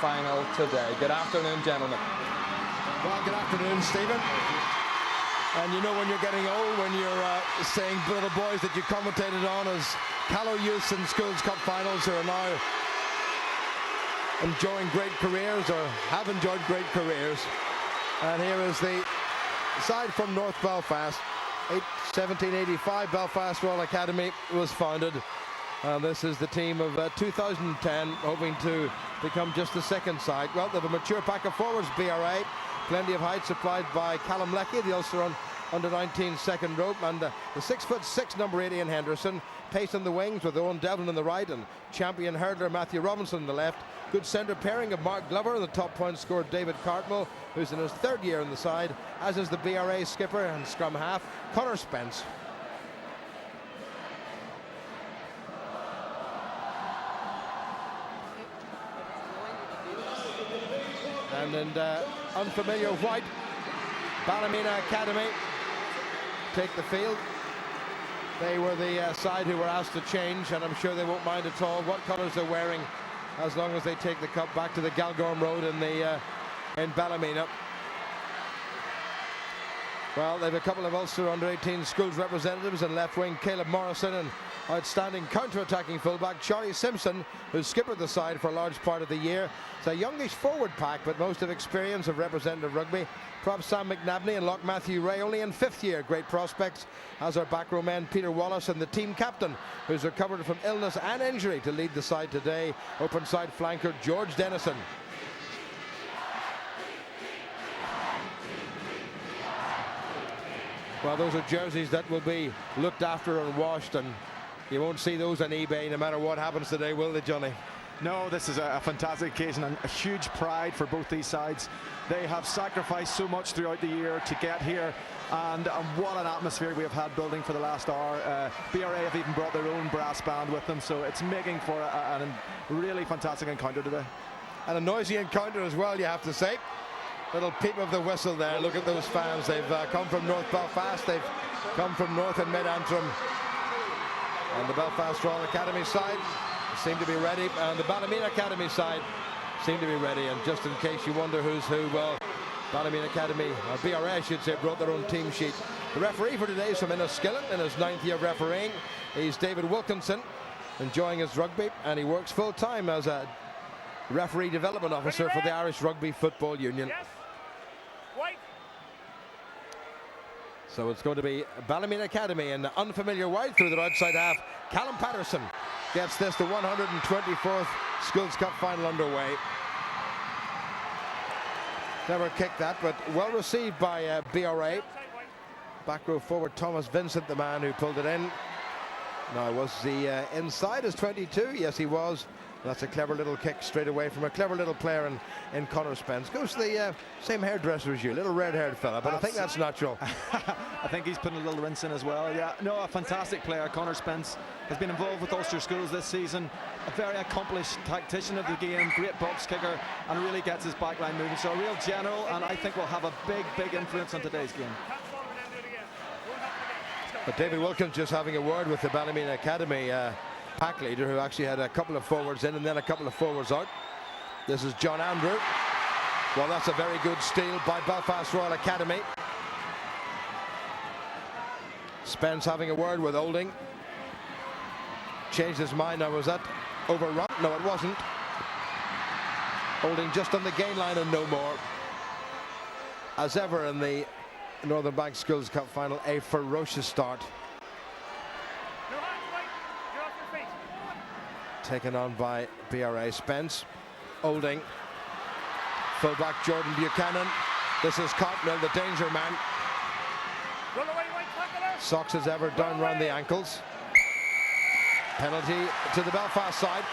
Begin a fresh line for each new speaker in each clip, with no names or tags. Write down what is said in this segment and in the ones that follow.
final today. Good afternoon, gentlemen.
Well, good afternoon, Stephen. And you know when you're getting old, when you're saying little boys that you commentated on as Callow youths in Schools Cup finals who are now enjoying great careers or have enjoyed great careers. And here is the side from North Belfast. 1785 Belfast Royal Academy was founded. This is the team of 2010, hoping to become just the second side. Well, they have a mature pack of forwards, BRA. Plenty of height supplied by Callum Leckie, the Ulster under-19 second rope, and the 6'6" number 8 Ian Henderson. Pace on the wings with Owen Devlin on the right and champion hurdler Matthew Robinson on the left. Good centre pairing of Mark Glover, the top point scorer David Cartmel, who's in his third year on the side, as is the BRA skipper and scrum half Connor Spence. And in unfamiliar white, Ballymena Academy take the field. They were the side who were asked to change, and I'm sure they won't mind at all what colours they're wearing as long as they take the cup back to the Galgorm Road in Ballymena. Well, they've a couple of Ulster under-18 schools representatives in left wing, Caleb Morrison, and outstanding counter-attacking fullback Charlie Simpson, who skippered the side for a large part of the year. It's a youngish forward pack, but most of experience of representative rugby. Prop Sam McNabney and Lock Matthew Ray, only in fifth year. Great prospects, as our back row men Peter Wallace and the team captain, who's recovered from illness and injury to lead the side today, open side flanker George Dennison. Well, those are jerseys that will be looked after and washed, and you won't see those on eBay no matter what happens today, will they, Johnny?
No, this is a fantastic occasion and a huge pride for both these sides. They have sacrificed so much throughout the year to get here, and what an atmosphere we have had building for the last hour. BRA have even brought their own brass band with them, so it's making for a really fantastic encounter today.
And a noisy encounter as well, you have to say. Little peep of the whistle there. Look at those fans. They've come from North Belfast. They've come from North and Mid Antrim. And the Belfast Royal Academy side seem to be ready, and the Ballymena Academy side seem to be ready. And just in case you wonder who's who, well, Ballymena Academy, or BRA I should say, brought their own team sheet. The referee for today is from Enniskillen in his 9th year of refereeing. He's David Wilkinson, enjoying his rugby, and he works full-time as a referee development officer for the Irish Rugby Football Union. So it's going to be Ballymena Academy in the unfamiliar white through their outside half. Callum Patterson gets this, the 124th Schools Cup final underway. Never kicked that, but well received by BRA. Back row forward Thomas Vincent, the man who pulled it in. Now, was he inside his 22? Yes, he was. That's a clever little kick straight away from a clever little player in Connor Spence. Goes to the same hairdresser as you, little red-haired fella, but I think that's natural.
I think he's putting a little rinse in as well. Yeah, no, a fantastic player. Connor Spence has been involved with Ulster Schools this season. A very accomplished tactician of the game, great box kicker, and really gets his backline moving. So a real general, and I think will have a big influence on today's game.
But David Wilkins just having a word with the Ballymena Academy pack leader, who actually had a couple of forwards in and then a couple of forwards out. This is John Andrew. Well, that's a very good steal by Belfast Royal Academy. Spence having a word with Olding. Changed his mind. Now, was that overrun? No, it wasn't. Olding just on the gain line and no more. As ever in the Northern Bank Schools Cup final, a ferocious start. Taken on by BRA. Spence, Olding, fullback Jordan Buchanan. This is Cartmel, the danger man. Socks as ever down round the ankles. Penalty to the Belfast side.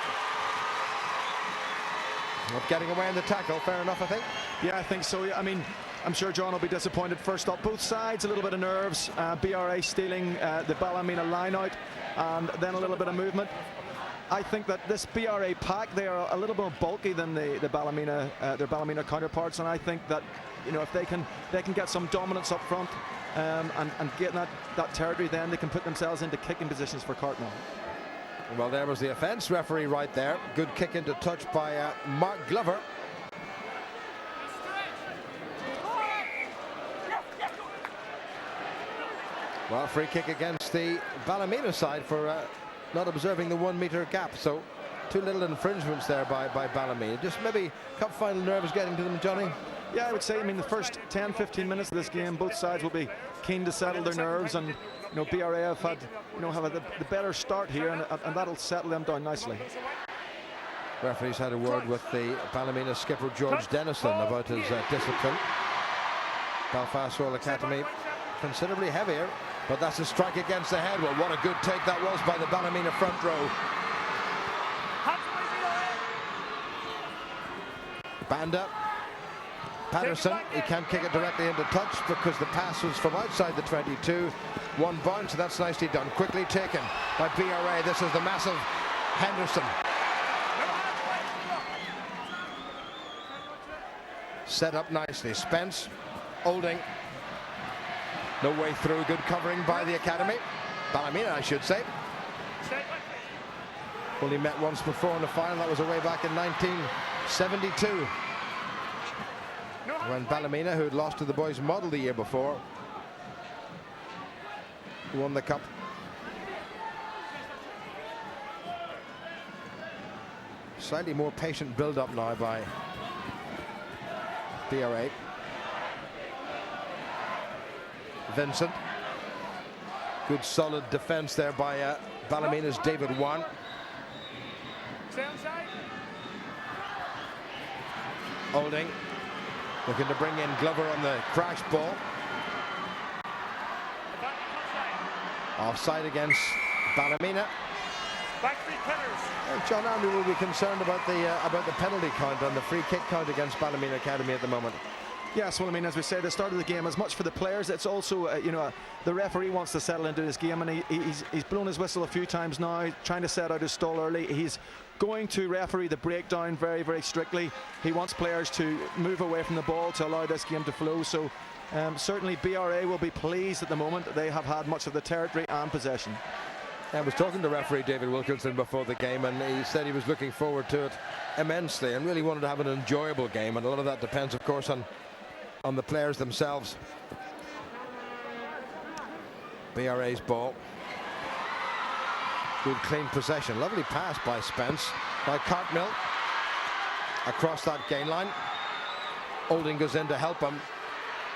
Not getting away in the tackle, fair enough, I think.
Yeah, I think so. I mean, I'm sure John will be disappointed. First up, both sides, a little bit of nerves. BRA stealing the Ballymena line out, and then a little bit of movement. I think that this BRA pack, they are a little more bulky than the Ballymena, their Ballymena counterparts, and I think that, you know, if they can get some dominance up front and get that territory, then they can put themselves into kicking positions for Cartmel.
Well, there was the offence. Referee right there. Good kick into touch by Mark Glover. Well, free kick against the Ballymena side for not observing the 1 metre gap. So 2 little infringements there by Ballymena. Just maybe cup final nerves getting to them, Johnny.
Yeah, I would say, I mean, the first 10-15 minutes of this game, both sides will be keen to settle their nerves, and BRA have had the better start here, and that'll settle them down nicely.
Referee's had a word with the Ballymena skipper George Dennison about his discipline. Belfast Royal Academy considerably heavier, but that's a strike against the head. Well, what a good take that was by the Ballymena front row. Banda. Patterson, he can't kick it directly into touch because the pass was from outside the 22. One bounce, and that's nicely done. Quickly taken by BRA. This is the massive Henderson. Set up nicely. Spence, Olding. No way through. Good covering by the Academy. Ballymena, I should say. Only met once before in the final. That was away back in 1972. When Ballymena, who had lost to the boys model the year before, won the cup. Slightly more patient build-up now by BRA. Vincent. Good solid defence there by Ballymena's David Wan. Olding. Looking to bring in Glover on the crash ball. Offside against Ballymena. John Andrew will be concerned about the penalty count and the free kick count against Ballymena Academy at the moment.
Yes, well, I mean, as we say, the start of the game, as much for the players, it's also, the referee wants to settle into this game, and he's blown his whistle a few times now, trying to set out his stall early. He's going to referee the breakdown very, very strictly. He wants players to move away from the ball to allow this game to flow. So certainly BRA will be pleased at the moment that they have had much of the territory and possession.
I was talking to referee David Wilkinson before the game, and he said he was looking forward to it immensely and really wanted to have an enjoyable game, and a lot of that depends, of course, on the players themselves. BRA's ball. Good clean possession. Lovely pass by Spence. By Cartmill. Across that gain line. Olding goes in to help him.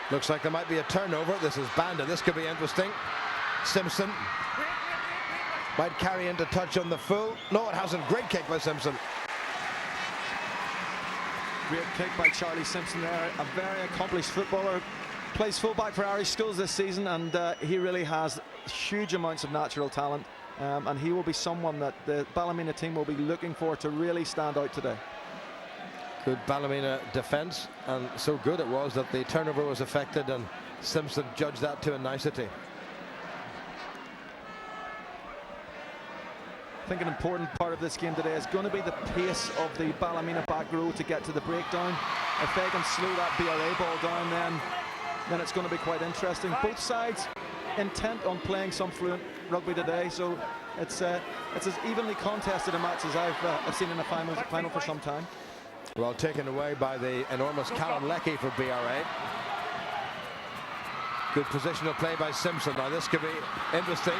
Looks like there might be a turnover. This is Banda. This could be interesting. Simpson. Might carry into touch on the full. No, it hasn't. Great kick by Simpson.
Great kick by Charlie Simpson there. A very accomplished footballer. Plays fullback for Irish Schools this season, and he really has huge amounts of natural talent. And he will be someone that the Ballymena team will be looking for to really stand out today.
Good Ballymena defence, and so good it was that the turnover was affected, and Simpson judged that to a nicety.
I think an important part of this game today is going to be the pace of the Ballymena back row to get to the breakdown. If they can slow that BRA ball down, then it's going to be quite interesting. Both sides intent on playing some fluent rugby today, so it's as evenly contested a match as I've seen in a final for some time.
Well, taken away by the enormous Callum Leckie for BRA. Good positional play by Simpson. Now this could be interesting.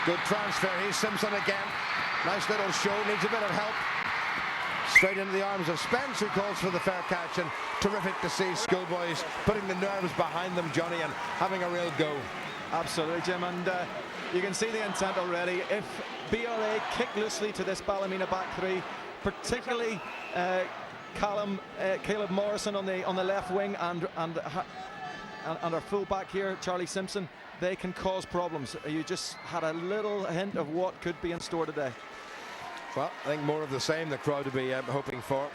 Good transfer. Here's Simpson again. Nice little show. Needs a bit of help. Straight into the arms of Spence, who calls for the fair catch. And terrific to see schoolboys putting the nerves behind them, Johnny, and having a real go.
Absolutely, Jim. And you can see the intent already. If BRA kick loosely to this Ballymena back three, particularly Caleb Morrison on the left wing and our full back here, Charlie Simpson, they can cause problems. You just had a little hint of what could be in store today.
Well, I think more of the same the crowd will be hoping for.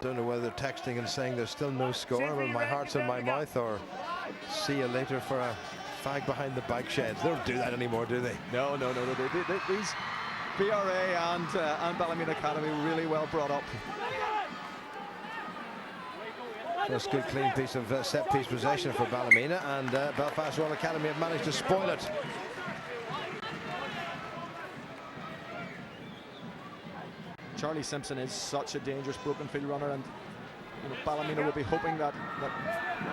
Don't know whether they're texting and saying there's still no score, or my heart's in my mouth, or see you later for a fag behind the bike sheds. They don't do that anymore, do they?
No. These BRA and Ballymena Academy were really well brought up.
Just good clean piece of set piece possession for Ballymena, and Belfast Royal Academy have managed to spoil it.
Charlie Simpson is such a dangerous broken field runner, and you know, Ballymena will be hoping that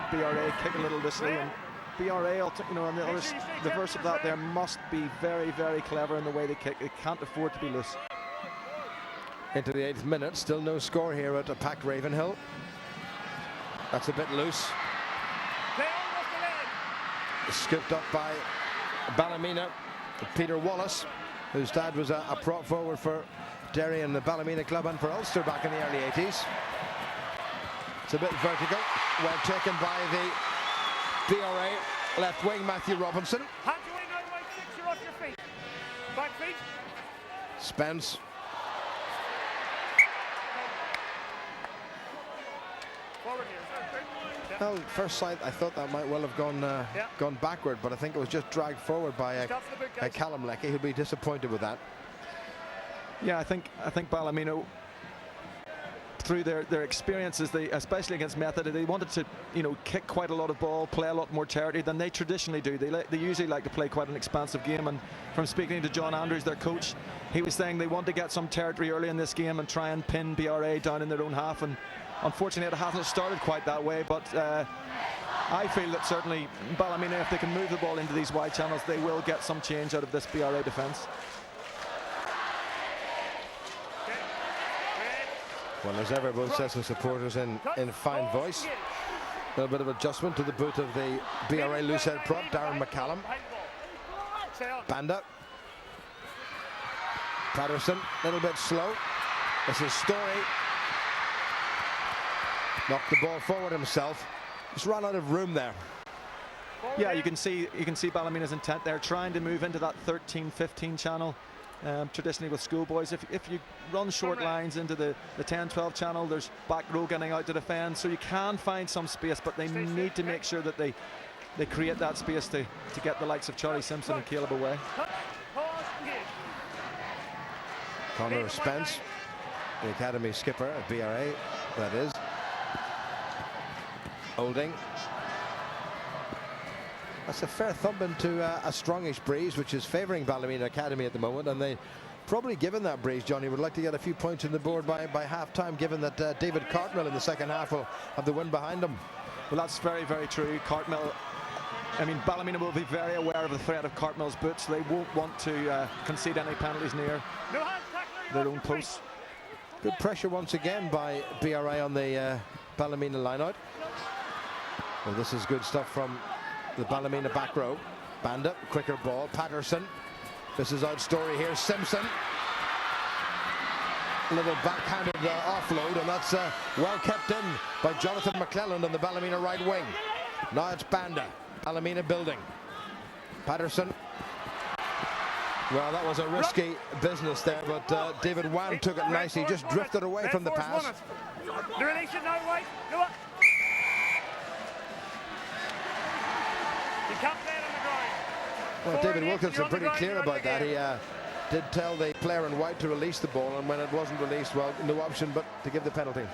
BRA kick a little loosely, and BRA, you know, on the other reverse of that, there must be very, very clever in the way they kick. They can't afford to be loose.
Into the 8th minute, still no score here at a packed Ravenhill. That's a bit loose. Scooped up by Ballymena, Peter Wallace, whose dad was a prop forward for Derry and the Ballymena club and for Ulster back in the early 80s. It's a bit vertical, well taken by the BRA left wing Matthew Robinson.
Hands away now, right 6, you're off your feet. Back feet.
Spence.
Forward here.
Well, first sight, I thought that might well have gone backward, but I think it was just dragged forward by Callum Leckie, who'd be disappointed with that.
Yeah, I think Ballymena, through their experiences, especially against Method, they wanted to, you know, kick quite a lot of ball, play a lot more territory than they traditionally do. They usually like to play quite an expansive game, and from speaking to John Andrews, their coach, he was saying they want to get some territory early in this game and try and pin BRA down in their own half, and unfortunately it hasn't started quite that way, but I feel that certainly Ballymena, if they can move the ball into these wide channels, they will get some change out of this BRA defence.
Well, as ever, both sets of supporters in fine voice. A little bit of adjustment to the boot of the BRA loosehead prop, Darren McCallum. Banda. Patterson, a little bit slow. This is Story. Knocked the ball forward himself. Just ran out of room there.
Yeah, you can see Ballymena's intent there, trying to move into that 13-15 channel. Traditionally with schoolboys, if you run short lines into the 10-12 channel, there's back row getting out to defend, so you can find some space, but they need to make sure that they create that space to get the likes of Charlie Simpson and Caleb away.
Conor Spence, the academy skipper at BRA, that is. Holding. That's a fair thump into a strongish breeze, which is favouring Ballymena Academy at the moment, and they probably, given that breeze, Johnny, would like to get a few points on the board by half-time, given that David Cartmill in the second half will have the win behind him.
Well, that's very, very true. Cartmill, I mean, Ballymena will be very aware of the threat of Cartmill's boots. They won't want to concede any penalties near their own posts.
Good pressure once again by BRA on the Ballymena line-out. Well, this is good stuff from the Ballymena back row. Banda, quicker ball. Patterson. This is out Story here. Simpson. A little backhanded offload, and that's well kept in by Jonathan McClelland on the Ballymena right wing. Now it's Banda. Ballymena building. Patterson. Well, that was a risky business there, but David Wan took it nicely. Just drifted away from the pass.
The release it now, right? Go up. You can't play it on the ground.
Well, David Wilkinson pretty clear about that. He did tell the player in white to release the ball, and when it wasn't released, well, no option but to give the penalty.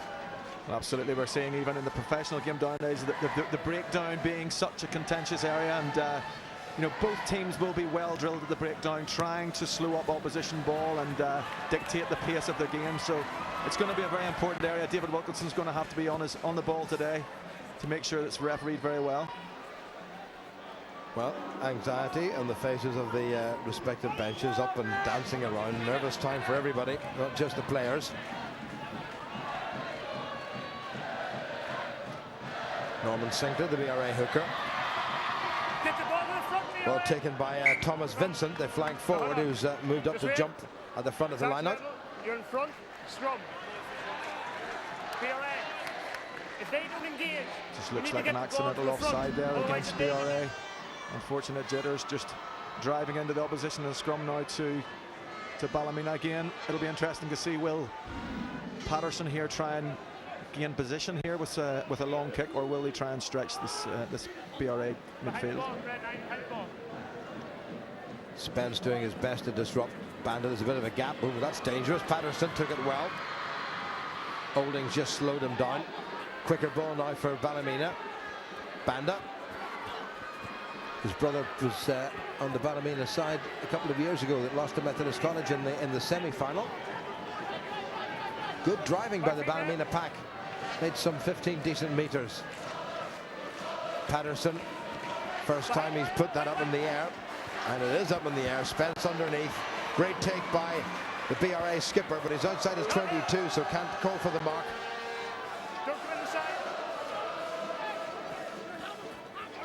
Well, absolutely, we're seeing even in the professional game nowadays the breakdown being such a contentious area, and you know, both teams will be well drilled at the breakdown, trying to slow up opposition ball and dictate the pace of their game. So it's going to be a very important area. David Wilkinson's going to have to be on the ball today to make sure it's refereed very well.
Well, anxiety on the faces of the respective benches, up and dancing around. Nervous time for everybody, not just the players. Norman Sinclair, the BRA hooker.
Get the ball to the front,
Well taken by Thomas Vincent, the flank forward, who's moved up to jump at the front of the lineup.
You're in front, scrum. BRA. If they don't engage,
Just looks like an accidental offside there against BRA. Unfortunate jitters, just driving into the opposition in the scrum now to Ballymena again. It'll be interesting to see, will Patterson here try and gain position here with a long kick, or will he try and stretch this BRA midfield?
Spence doing his best to disrupt Banda. There's a bit of a gap. Ooh, that's dangerous. Patterson took it well. Holdings just slowed him down. Quicker ball now for Ballymena. Banda. His brother was on the Ballymena side a couple of years ago that lost to Methodist College in the semi-final. Good driving by the Ballymena pack. Made some 15 decent meters. Patterson, first time he's put that up in the air, and it is up in the air. Spence underneath. Great take by the BRA skipper, but he's outside his 22, so can't call for the mark.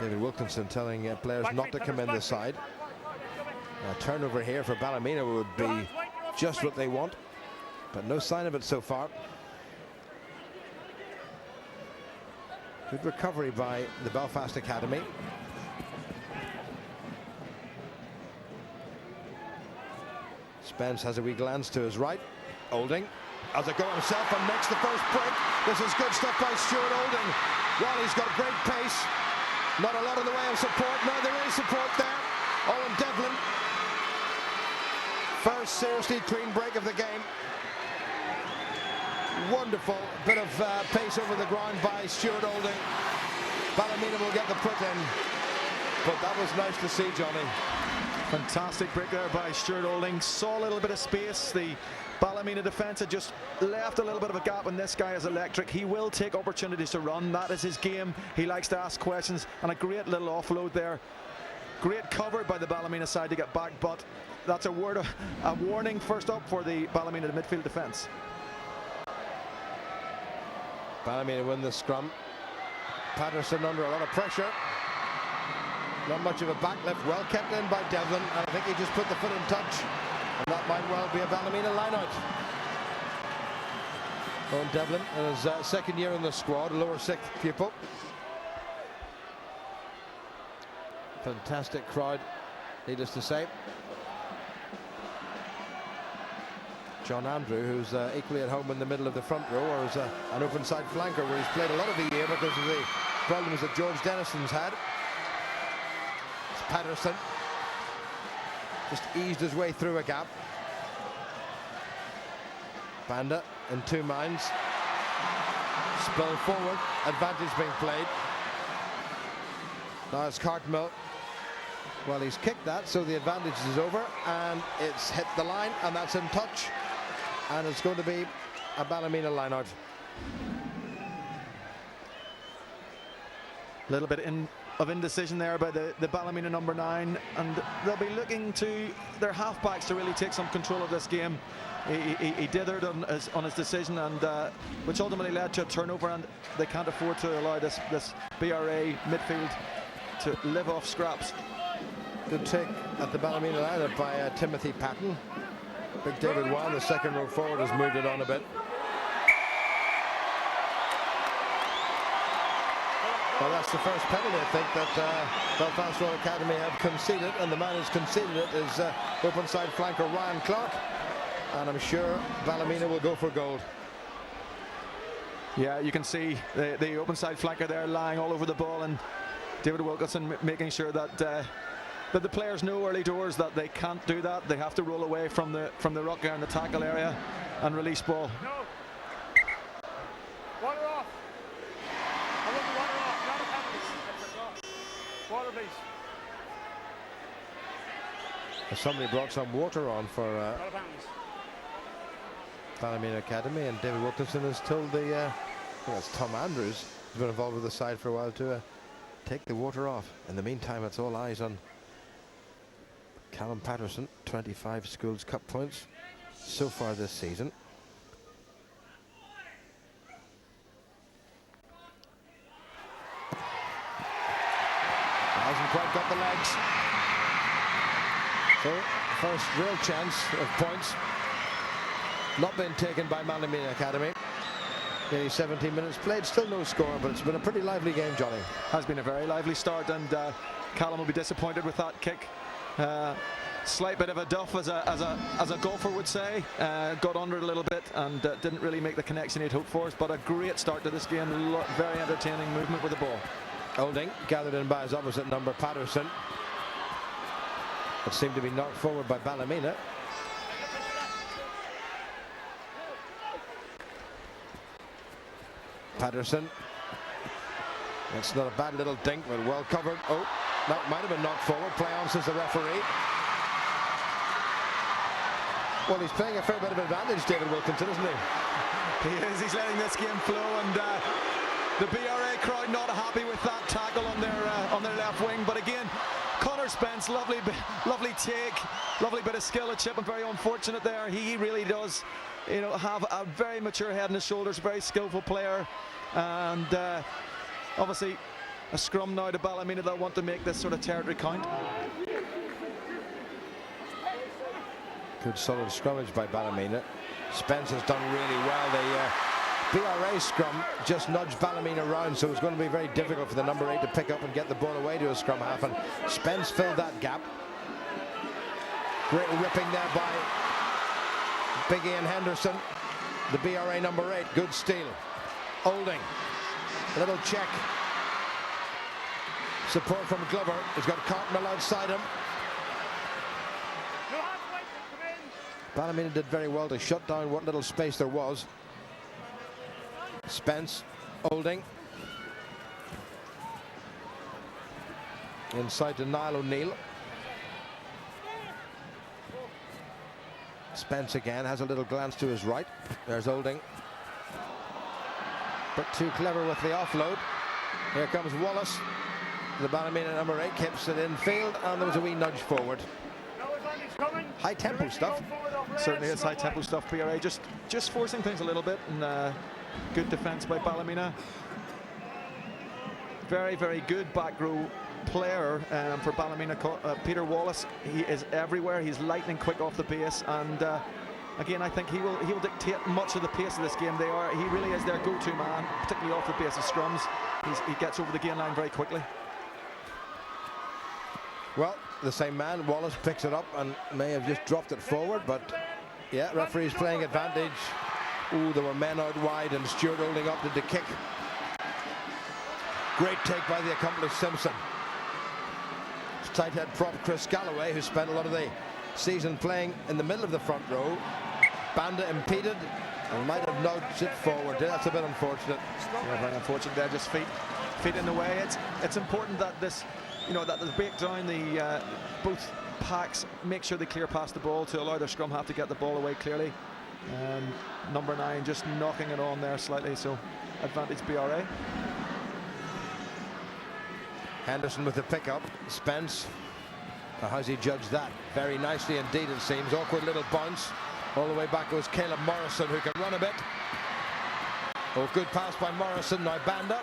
David Wilkinson telling players not to come in the side. A turnover here for Ballymena would be just what they want, but no sign of it so far. Good recovery by the Belfast Academy. Spence has a wee glance to his right. Olding has a go himself and makes the first break. This is good stuff by Stuart Olding. Well, he's got great pace. Not a lot in the way of support. No, there is support there. Owen Devlin. First seriously clean break of the game. Wonderful bit of pace over the ground by Stuart Olding. Ballymena will get the put in. But that was nice to see, Johnny.
Fantastic break there by Stuart Olding. Saw a little bit of space. The Ballymena defence had just left a little bit of a gap, and this guy is electric. He will take opportunities to run. That is his game. He likes to ask questions, and a great little offload there. Great cover by the Ballymena side to get back, but that's a warning first up for the Ballymena midfield defence.
Ballymena win the scrum. Patterson under a lot of pressure. Not much of a backlift. Well kept in by Devlin, and I think he just put the foot in touch. And that might well be a Ballymena line-out. Owen Devlin in his second year in the squad, lower sixth pupil. Fantastic crowd, needless to say. John Andrew, who's equally at home in the middle of the front row, or is an open side flanker, where he's played a lot of the year because of the problems that George Dennison's had. It's Patterson. Just eased his way through a gap. Banda in two minds. Spill forward. Advantage being played. Now it's Cartmill. Well, he's kicked that, so the advantage is over, and it's hit the line, and that's in touch. And it's going to be a Ballymena line-out.
A little bit of indecision there by the Ballymena number 9, and they'll be looking to their halfbacks to really take some control of this game. He dithered on his decision, and which ultimately led to a turnover, and they can't afford to allow this BRA midfield to live off scraps.
Good take at the Ballymena line by Timothy Patton. Big David Wan, the second row forward, has moved it on a bit. Well, that's the first penalty, I think, that Belfast Royal Academy have conceded, and the man who's conceded it is open side flanker Ryan Clark, and I'm sure Ballymena will go for gold.
Yeah, you can see the open side flanker there lying all over the ball, and David Wilkinson making sure that the players know early doors that they can't do that. They have to roll away from the ruck in the tackle area and release ball.
No. Water off. I want the water off. Not a penalty. Water, please.
Somebody brought some water on for
Not a penalty.
Ballymena Academy, and David Wilkinson has told the I think that's Tom Andrews, who's been involved with the side for a while, to take the water off. In the meantime, it's all eyes on Callum Patterson. 25 Schools Cup points so far this season. Hasn't quite got the legs. So, first real chance of points not been taken by Ballymena Academy. Nearly 17 minutes played, still no score, but it's been a pretty lively game, Johnny.
Has been a very lively start, and Callum will be disappointed with that kick. Slight bit of a duff, as a golfer would say. Got under it a little bit and didn't really make the connection he'd hoped for, but a great start to this game. Very entertaining movement with the ball.
Olding gathered in by his opposite number, Patterson. It seemed to be knocked forward by Ballymena. Patterson It's not a bad little dink, but well covered. Oh, that might have been knocked forward. Play on, says the referee. Well, he's playing a fair bit of advantage, David Wilkinson, isn't he?
He is. He's letting this game flow, and the BRA crowd not happy with that tackle on their left wing. But again, Connor Spence, lovely take, lovely bit of skill at chip, and very unfortunate there. He really does, you know, have a very mature head on his shoulders, very skillful player, and obviously a scrum now to Ballymena that want to make this sort of territory count.
Good solid scrummage by Ballymena. Spence has done really well. The BRA scrum just nudged Ballymena around, so it's going to be very difficult for the number 8 to pick up and get the ball away to a scrum half, and Spence filled that gap. Great ripping there by Big Ian Henderson, the BRA number 8. Good steal. Olding, a little check. Support from Glover. He's got Cartmel outside him. Ballymena did very well to shut down what little space there was. Spence, Olding. Inside to Niall O'Neill. Spence again has a little glance to his right. There's Olding. But too clever with the offload. Here comes Wallace. The Ballymena number 8 keeps it in field, and there was a wee nudge forward. High tempo stuff.
Certainly is high tempo stuff. BRA just forcing things a little bit, and good defence by Ballymena. Very, very good back row player for Ballymena. Peter Wallace, he is everywhere. He's lightning quick off the base, and again, I think he will dictate much of the pace of this game. He really is their go-to man, particularly off the base of scrums. He gets over the gain line very quickly.
Well, the same man, Wallace, picks it up and may have just dropped it forward, but yeah, referee's playing advantage. Ooh, there were men out wide, and Stewart holding up to the kick. Great take by the accomplice Simpson. It's tight head prop Chris Galloway, who spent a lot of the season playing in the middle of the front row. Banda impeded and might have nudged it forward. That's a bit unfortunate.
Yeah, very unfortunate there. Just feet in the way. It's important that this, you know, that the breakdown, both packs make sure they clear past the ball to allow their scrum half to get the ball away clearly. Number 9 just knocking it on there slightly, so advantage BRA.
Henderson with the pickup. Spence. Now, how's he judged that? Very nicely indeed, it seems. Awkward little bounce. All the way back goes Caleb Morrison, who can run a bit. Oh, good pass by Morrison. Now Banda.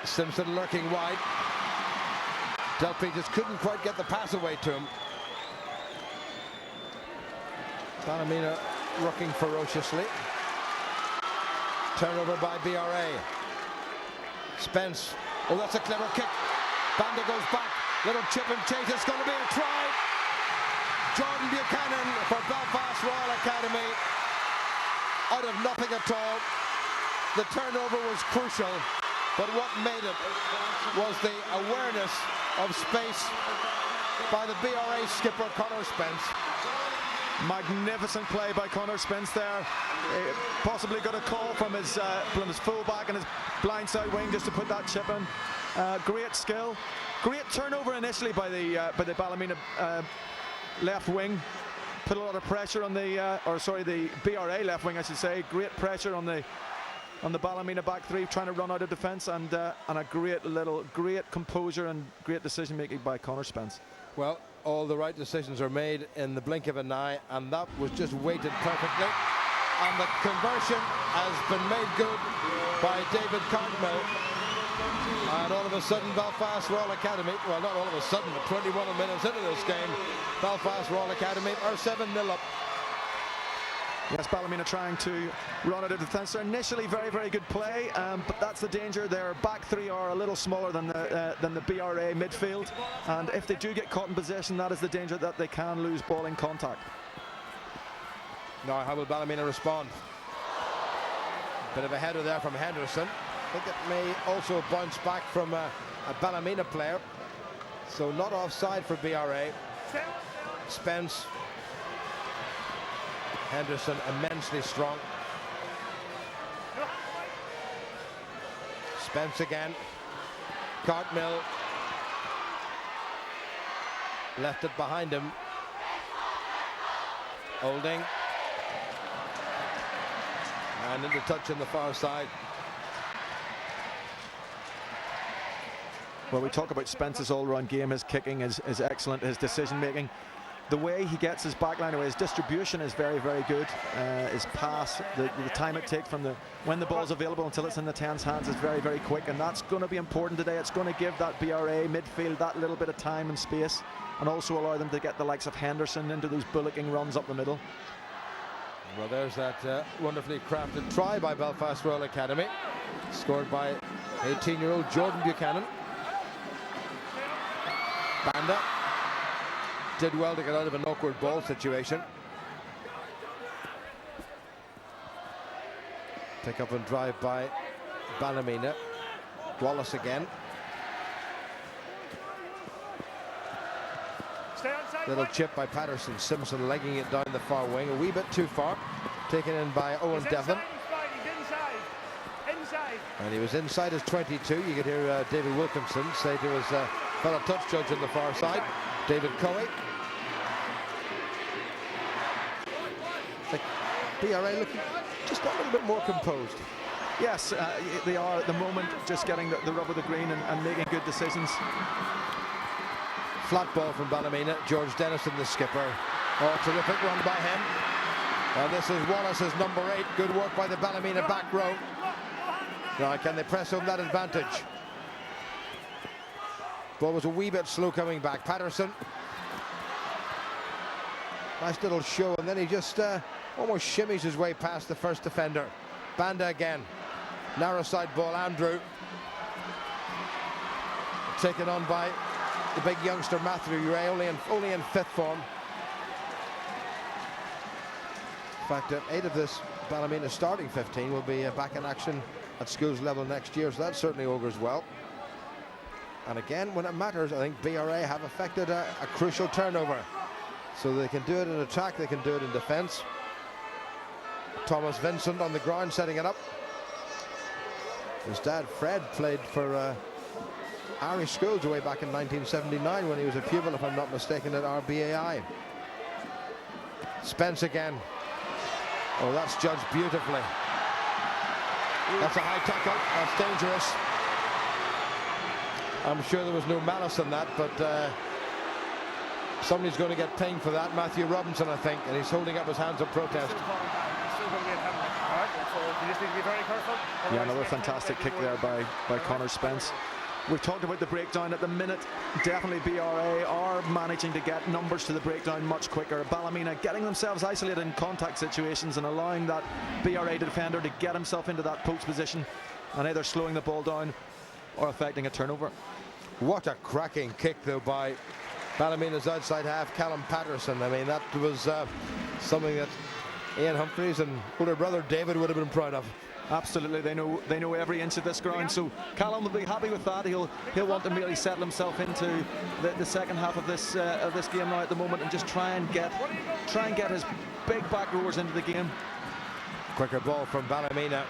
Simpson lurking wide. Delpy just couldn't quite get the pass away to him. Ballymena rocking ferociously. Turnover by BRA. Spence. Oh, that's a clever kick. Banda goes back. Little chip and chase. It's going to be a try. Jordan Buchanan for Belfast Royal Academy. Out of nothing at all. The turnover was crucial, but what made it was the awareness of space by the BRA skipper Connor Spence.
Magnificent play by Connor Spence there. Possibly got a call from his fullback and his blindside wing just to put that chip in. Great skill. Great turnover initially by the Ballymena left wing. Put a lot of pressure on the BRA left wing, I should say. Great pressure on the Ballymena back three, trying to run out of defence, and a great composure and great decision making by Connor Spence.
Well, all the right decisions are made in the blink of an eye, and that was just weighted perfectly. And the conversion has been made good by David Cartmel. And all of a sudden, Belfast Royal Academy, well, not all of a sudden, but 21 minutes into this game, Belfast Royal Academy are 7-0 up.
Yes, Ballymena trying to run out of defence. They're initially very, very good play, but that's the danger. Their back three are a little smaller than the BRA midfield, and if they do get caught in possession, that is the danger that they can lose ball in contact.
Now, how will Ballymena respond? Bit of a header there from Henderson. I think it may also bounce back from a Ballymena player, so not offside for BRA. Spence. Henderson immensely strong. Spence again. Cartmill left it behind him. Holding. And into touch on the far side.
Well, we talk about Spence's all-round game. His kicking is excellent. His decision-making, the way he gets his backline away, his distribution is very, very good. His pass, the time it takes from when the ball's available until it's in the 10's hands is very, very quick, and that's going to be important today. It's going to give that BRA midfield that little bit of time and space, and also allow them to get the likes of Henderson into those bullocking runs up the middle.
Well, there's that wonderfully crafted try by Belfast Royal Academy, scored by 18-year-old Jordan Buchanan. Banda did well to get out of an awkward ball situation. Pick up and drive by Ballymena. Wallace again. Little chip by Patterson. Simpson legging it down the far wing. A wee bit too far. Taken in by Owen Devlin. And he was inside his 22. You could hear David Wilkinson say to his fellow touch judge on the far side, David Coey. The BRA looking just a little bit more composed.
Yes, they are at the moment just getting the rub of the green and making good decisions.
Flat ball from Ballymena. George Dennison, the skipper. Oh, terrific run by him. And this is Wallace's number 8. Good work by the Ballymena back row. Now, can they press home that advantage? Ball was a wee bit slow coming back. Patterson. Nice little show, and then he just almost shimmies his way past the first defender. Banda again. Narrow side ball, Andrew. Taken on by the big youngster Matthew Ray, only in 5th form. In fact, 8 of this Ballymena starting 15 will be back in action at schools level next year, so that certainly augurs well. And again, when it matters, I think BRA have affected a crucial turnover. So they can do it in attack, they can do it in defence. Thomas Vincent on the ground setting it up. His dad Fred played for Irish schools way back in 1979 when he was a pupil, if I'm not mistaken, at RBAI. Spence again. Oh, that's judged beautifully. That's a high tackle. That's dangerous. I'm sure there was no malice in that, but somebody's going to get pinged for that. Matthew Robinson, I think, and he's holding up his hands in protest.
Yeah, another fantastic kick there by Connor Spence. We've talked about the breakdown at the minute. Definitely BRA are managing to get numbers to the breakdown much quicker. Ballymena getting themselves isolated in contact situations and allowing that BRA defender to get himself into that post position and either slowing the ball down or affecting a turnover.
What a cracking kick, though, by Ballymena's outside half, Callum Patterson. I mean, that was something that Ian Humphreys and older brother David would have been proud of.
Absolutely, they know every inch of this ground, so Callum will be happy with that. He'll want to really settle himself into the second half of this game now at the moment, and just try and get his big back rowers into the game.
Quicker ball from Ballymena.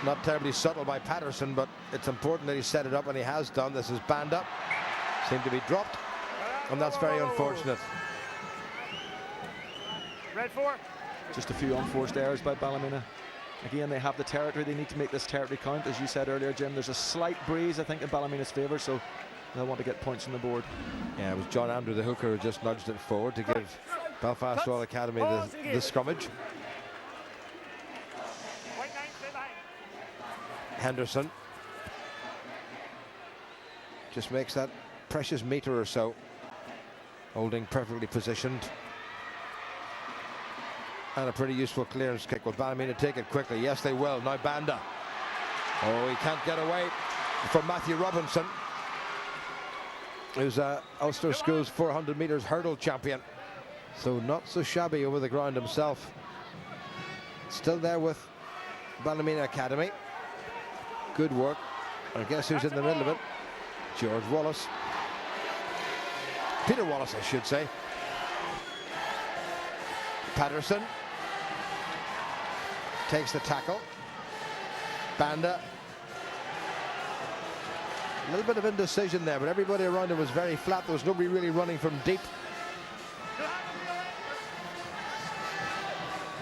Not terribly subtle by Patterson, but it's important that he set it up, and he has done. This is Banda. Seemed to be dropped, and that's very unfortunate.
Red 4.
Just a few unforced errors by Ballymena. Again, they have the territory. They need to make this territory count. As you said earlier, Jim, there's a slight breeze, I think, in Ballymena's favour, so they'll want to get points on the board.
Yeah, it was John Andrew, the hooker, who just nudged it forward to give Belfast Royal Academy the scrummage. Henderson just makes that precious metre or so, holding perfectly positioned. And a pretty useful clearance kick. Will Ballymena take it quickly? Yes, they will. Now Banda. Oh, he can't get away from Matthew Robinson, who's Ulster School's 400 metres hurdle champion. So not so shabby over the ground himself. Still there with Ballymena Academy. Good work. I guess who's in the middle of it? George Wallace. Peter Wallace, I should say. Patterson takes the tackle. Banda A little bit of indecision there, but everybody around him was very flat. There was nobody really running from deep.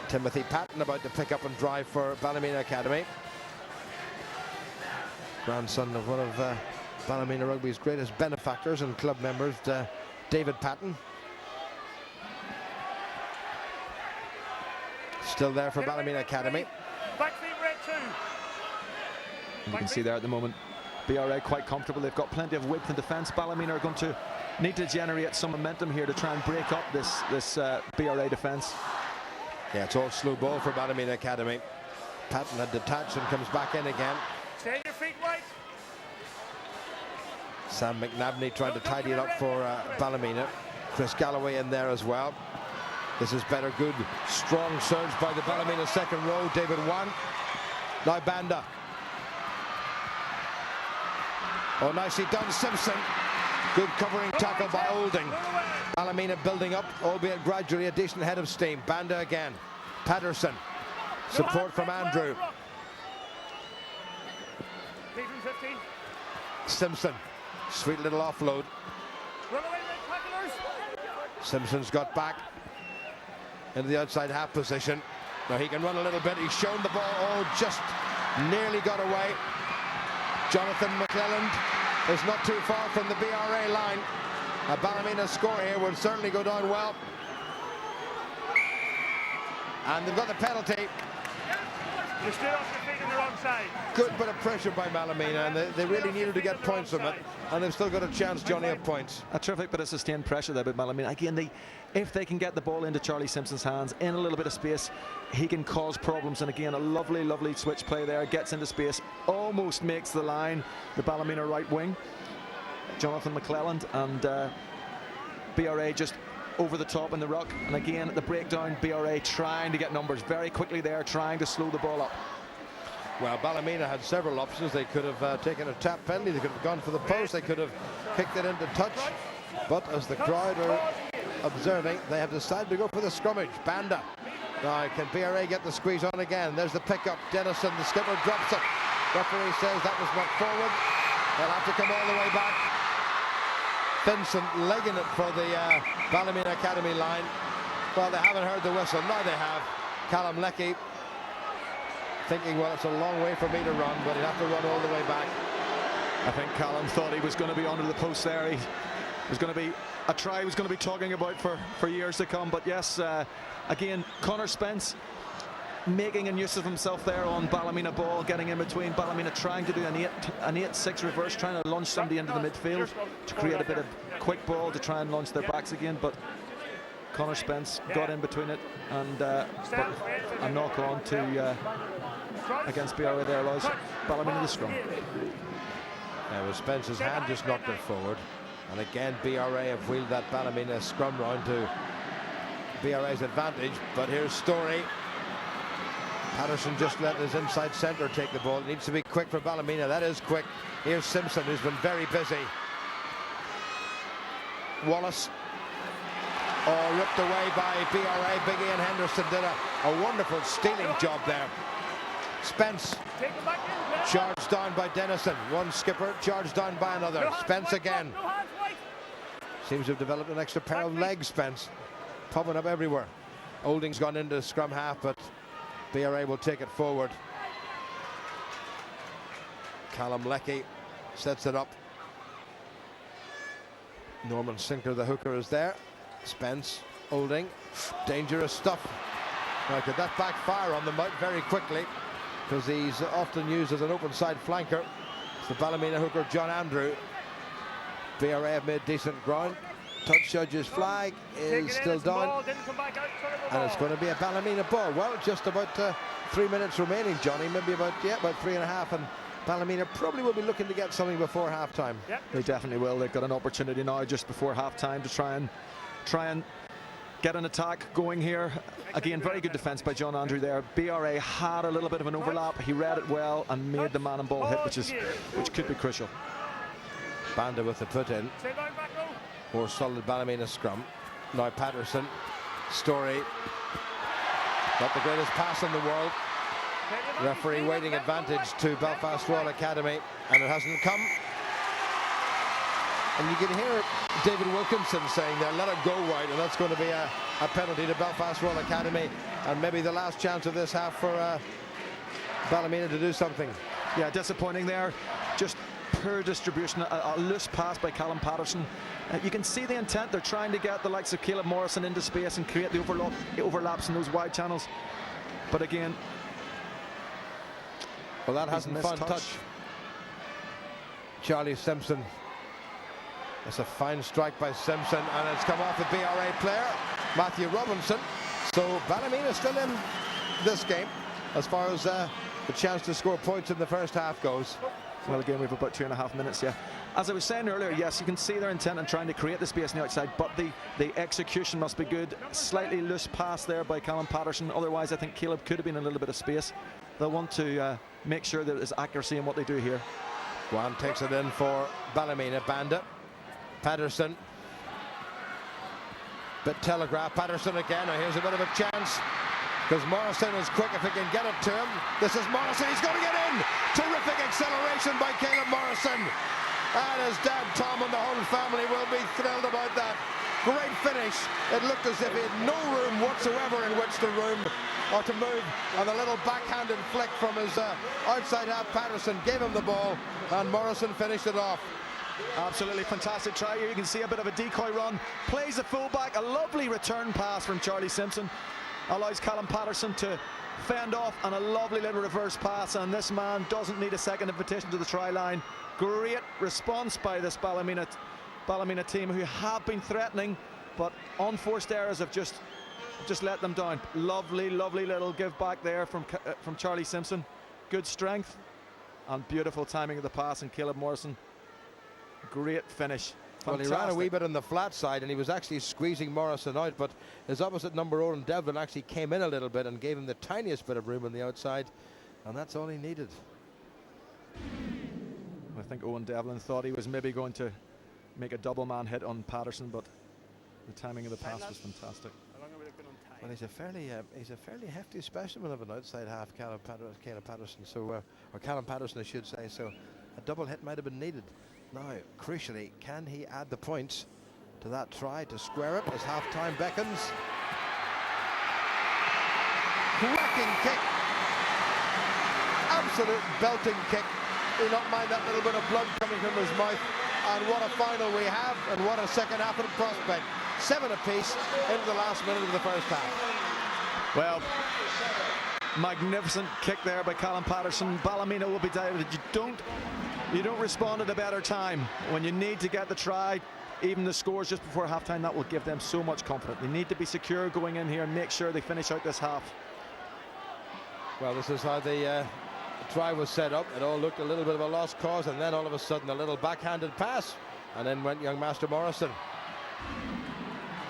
Timothy Patton about to pick up and drive for Ballymena Academy. Grandson of one of Ballymena Rugby's greatest benefactors and club members, David Patton. Still there for Ballymena Academy.
You can see there at the moment, BRA quite comfortable. They've got plenty of width in defence. Ballymena are going to need to generate some momentum here to try and break up this BRA defence.
Yeah, it's all slow ball for Ballymena Academy. Patton had detached and comes back in again.
Stay your feet wide.
Sam McNabney trying to tidy it up for Ballymena. Chris Galloway in there as well. This is better, good, strong surge by the Ballymena second row. David Wan. Now Banda. Oh, nicely done, Simpson. Good covering tackle by Olding. Ballymena building up, albeit gradually, a decent head of steam. Banda again. Patterson. Support from Andrew. Simpson. Sweet little offload. Simpson's got back into the outside half position. Now he can run a little bit. He's shown the ball. Oh, just nearly got away. Jonathan McClelland is not too far from the BRA line. A Ballymena score here would certainly go down well. And they've got the penalty.
You stood off your feet on the wrong side.
Good bit of pressure by Ballymena, and they really needed to get points from it. And they've still got a chance, Johnny, of points.
A terrific bit of sustained pressure there by Ballymena. Again, if they can get the ball into Charlie Simpson's hands in a little bit of space, he can cause problems. And again, a lovely, lovely switch play there. Gets into space, almost makes the line. The Ballymena right wing, Jonathan McClelland, and BRA just over the top in the ruck. And again, the breakdown, BRA trying to get numbers very quickly there, trying to slow the ball up.
Well, Ballymena had several options. They could have taken a tap penalty, they could have gone for the post, they could have kicked it into touch. But as the crowd are observing, they have decided to go for the scrummage. Banda. Now, can BRA get the squeeze on again? There's the pickup. Dennison, the skipper, drops it. Referee says that was not forward. They'll have to come all the way back. Vincent legging it for the Ballymena Academy line. Well, they haven't heard the whistle. Now they have. Callum Leckie thinking, well, it's a long way for me to run, but he'll have to run all the way back.
I think Callum thought he was going to be under the post there. He was going to be a try he was going to be talking about for years to come. But yes, again, Connor Spence making a use of himself there on Ballymena ball, getting in between. Ballymena trying to do an 8-6 reverse, trying to launch somebody into the midfield to create a bit of quick ball to try and launch their backs again. But Connor Spence got in between it, and a knock on to against BRA there allows Ballymena the scrum.
Now, with Spence's hand just knocked it forward, and again BRA have wheeled that Ballymena scrum round to BRA's advantage. But here's Story. Patterson just let his inside centre take the ball. It needs to be quick for Ballymena. That is quick. Here's Simpson, who's been very busy. Wallace. Oh, ripped away by BRA. Big Ian Henderson did a wonderful stealing job there. Spence charged down by Dennison. One skipper charged down by another. Spence again. Seems to have developed an extra pair of legs, Spence. Popping up everywhere. Olding's gone into scrum half, but BRA will take it forward. Callum Leckie sets it up. Norman Sinker, the hooker, is there. Spence, Olding, dangerous stuff. Now, could that backfire on them out very quickly, because he's often used as an open side flanker. It's the Ballymena hooker, John Andrew. BRA have made decent ground. Touch judge's flag is still down, and it's going to be a Ballymena ball. Well, just about 3 minutes remaining, Johnny. Maybe about 3.5, and Ballymena probably will be looking to get something before half-time.
Yep. They definitely will. They've got an opportunity now just before half-time to try and get an attack going here. Again, very good defence by John Andrew there. BRA had a little bit of an overlap. He read it well and made the man and ball hit, which could be crucial.
Banda with the put in. More solid Ballymena scrum. Now Patterson. Story. Not the greatest pass in the world. Referee waiting advantage to Belfast Royal Academy, and it hasn't come. And you can hear David Wilkinson saying there, let it go wide, and that's going to be a penalty to Belfast Royal Academy, and maybe the last chance of this half for Ballymena to do something.
Yeah, disappointing there. Just poor distribution, a loose pass by Callum Patterson. You can see the intent. They're trying to get the likes of Caleb Morrison into space and create the overlaps in those wide channels. But again,
well, that hasn't found touch. Charlie Simpson. It's a fine strike by Simpson, and it's come off the BRA player, Matthew Robinson. So Ballymena still in this game as far as the chance to score points in the first half goes.
Well, again, we've about 2.5 minutes, yeah. As I was saying earlier, yes, you can see their intent in trying to create the space on the outside, but the execution must be good. Slightly loose pass there by Callum Patterson. Otherwise, I think Caleb could have been in a little bit of space. They'll want to make sure that there's accuracy in what they do here.
Juan takes it in for Ballymena. Bandit. Patterson. Bit telegraph. Patterson again. Now here's a bit of a chance, because Morrison is quick if he can get it to him. This is Morrison. He's going to get in. Terrific acceleration by Caleb Morrison. And his dad, Tom, and the whole family will be thrilled about that. Great finish. It looked as if he had no room whatsoever in which to move. And a little backhanded flick from his outside half. Patterson gave him the ball, and Morrison finished it off.
Absolutely fantastic try here. You can see a bit of a decoy run. Plays the fullback. A lovely return pass from Charlie Simpson. Allows Callum Patterson to fend off, and a lovely little reverse pass. And this man doesn't need a second invitation to the try line. Great response by this Ballymena team, who have been threatening, but unforced errors have just let them down. Lovely little give back there from Charlie Simpson. Good strength and beautiful timing of the pass, and Caleb Morrison. Great finish.
Well, he ran a wee bit on the flat side, and he was actually squeezing Morrison out, but his opposite number, Owen Devlin, actually came in a little bit and gave him the tiniest bit of room on the outside, and that's all he needed.
I think Owen Devlin thought he was maybe going to make a double man hit on Patterson, but the timing of the pass was fantastic.
Well, he's a fairly hefty specimen of an outside half, Caleb Patterson. So, or Callum Patterson, I should say. So, a double hit might have been needed. Now, crucially, can he add the points to that try to square it as half-time beckons? Cracking kick. Absolute belting kick. Do not mind that little bit of blood coming from his mouth. And what a final we have, and what a second half in prospect. 7 apiece into the last minute of the first half.
Well, magnificent kick there by Callum Patterson. Ballymena will be delighted. You don't respond at a better time when you need to get the try. Even the scores just before halftime, that will give them so much confidence. They need to be secure going in here and make sure they finish out this half.
Well, this is how the try was set up. It all looked a little bit of a lost cause, and then all of a sudden a little backhanded pass, and then went young Master Morrison.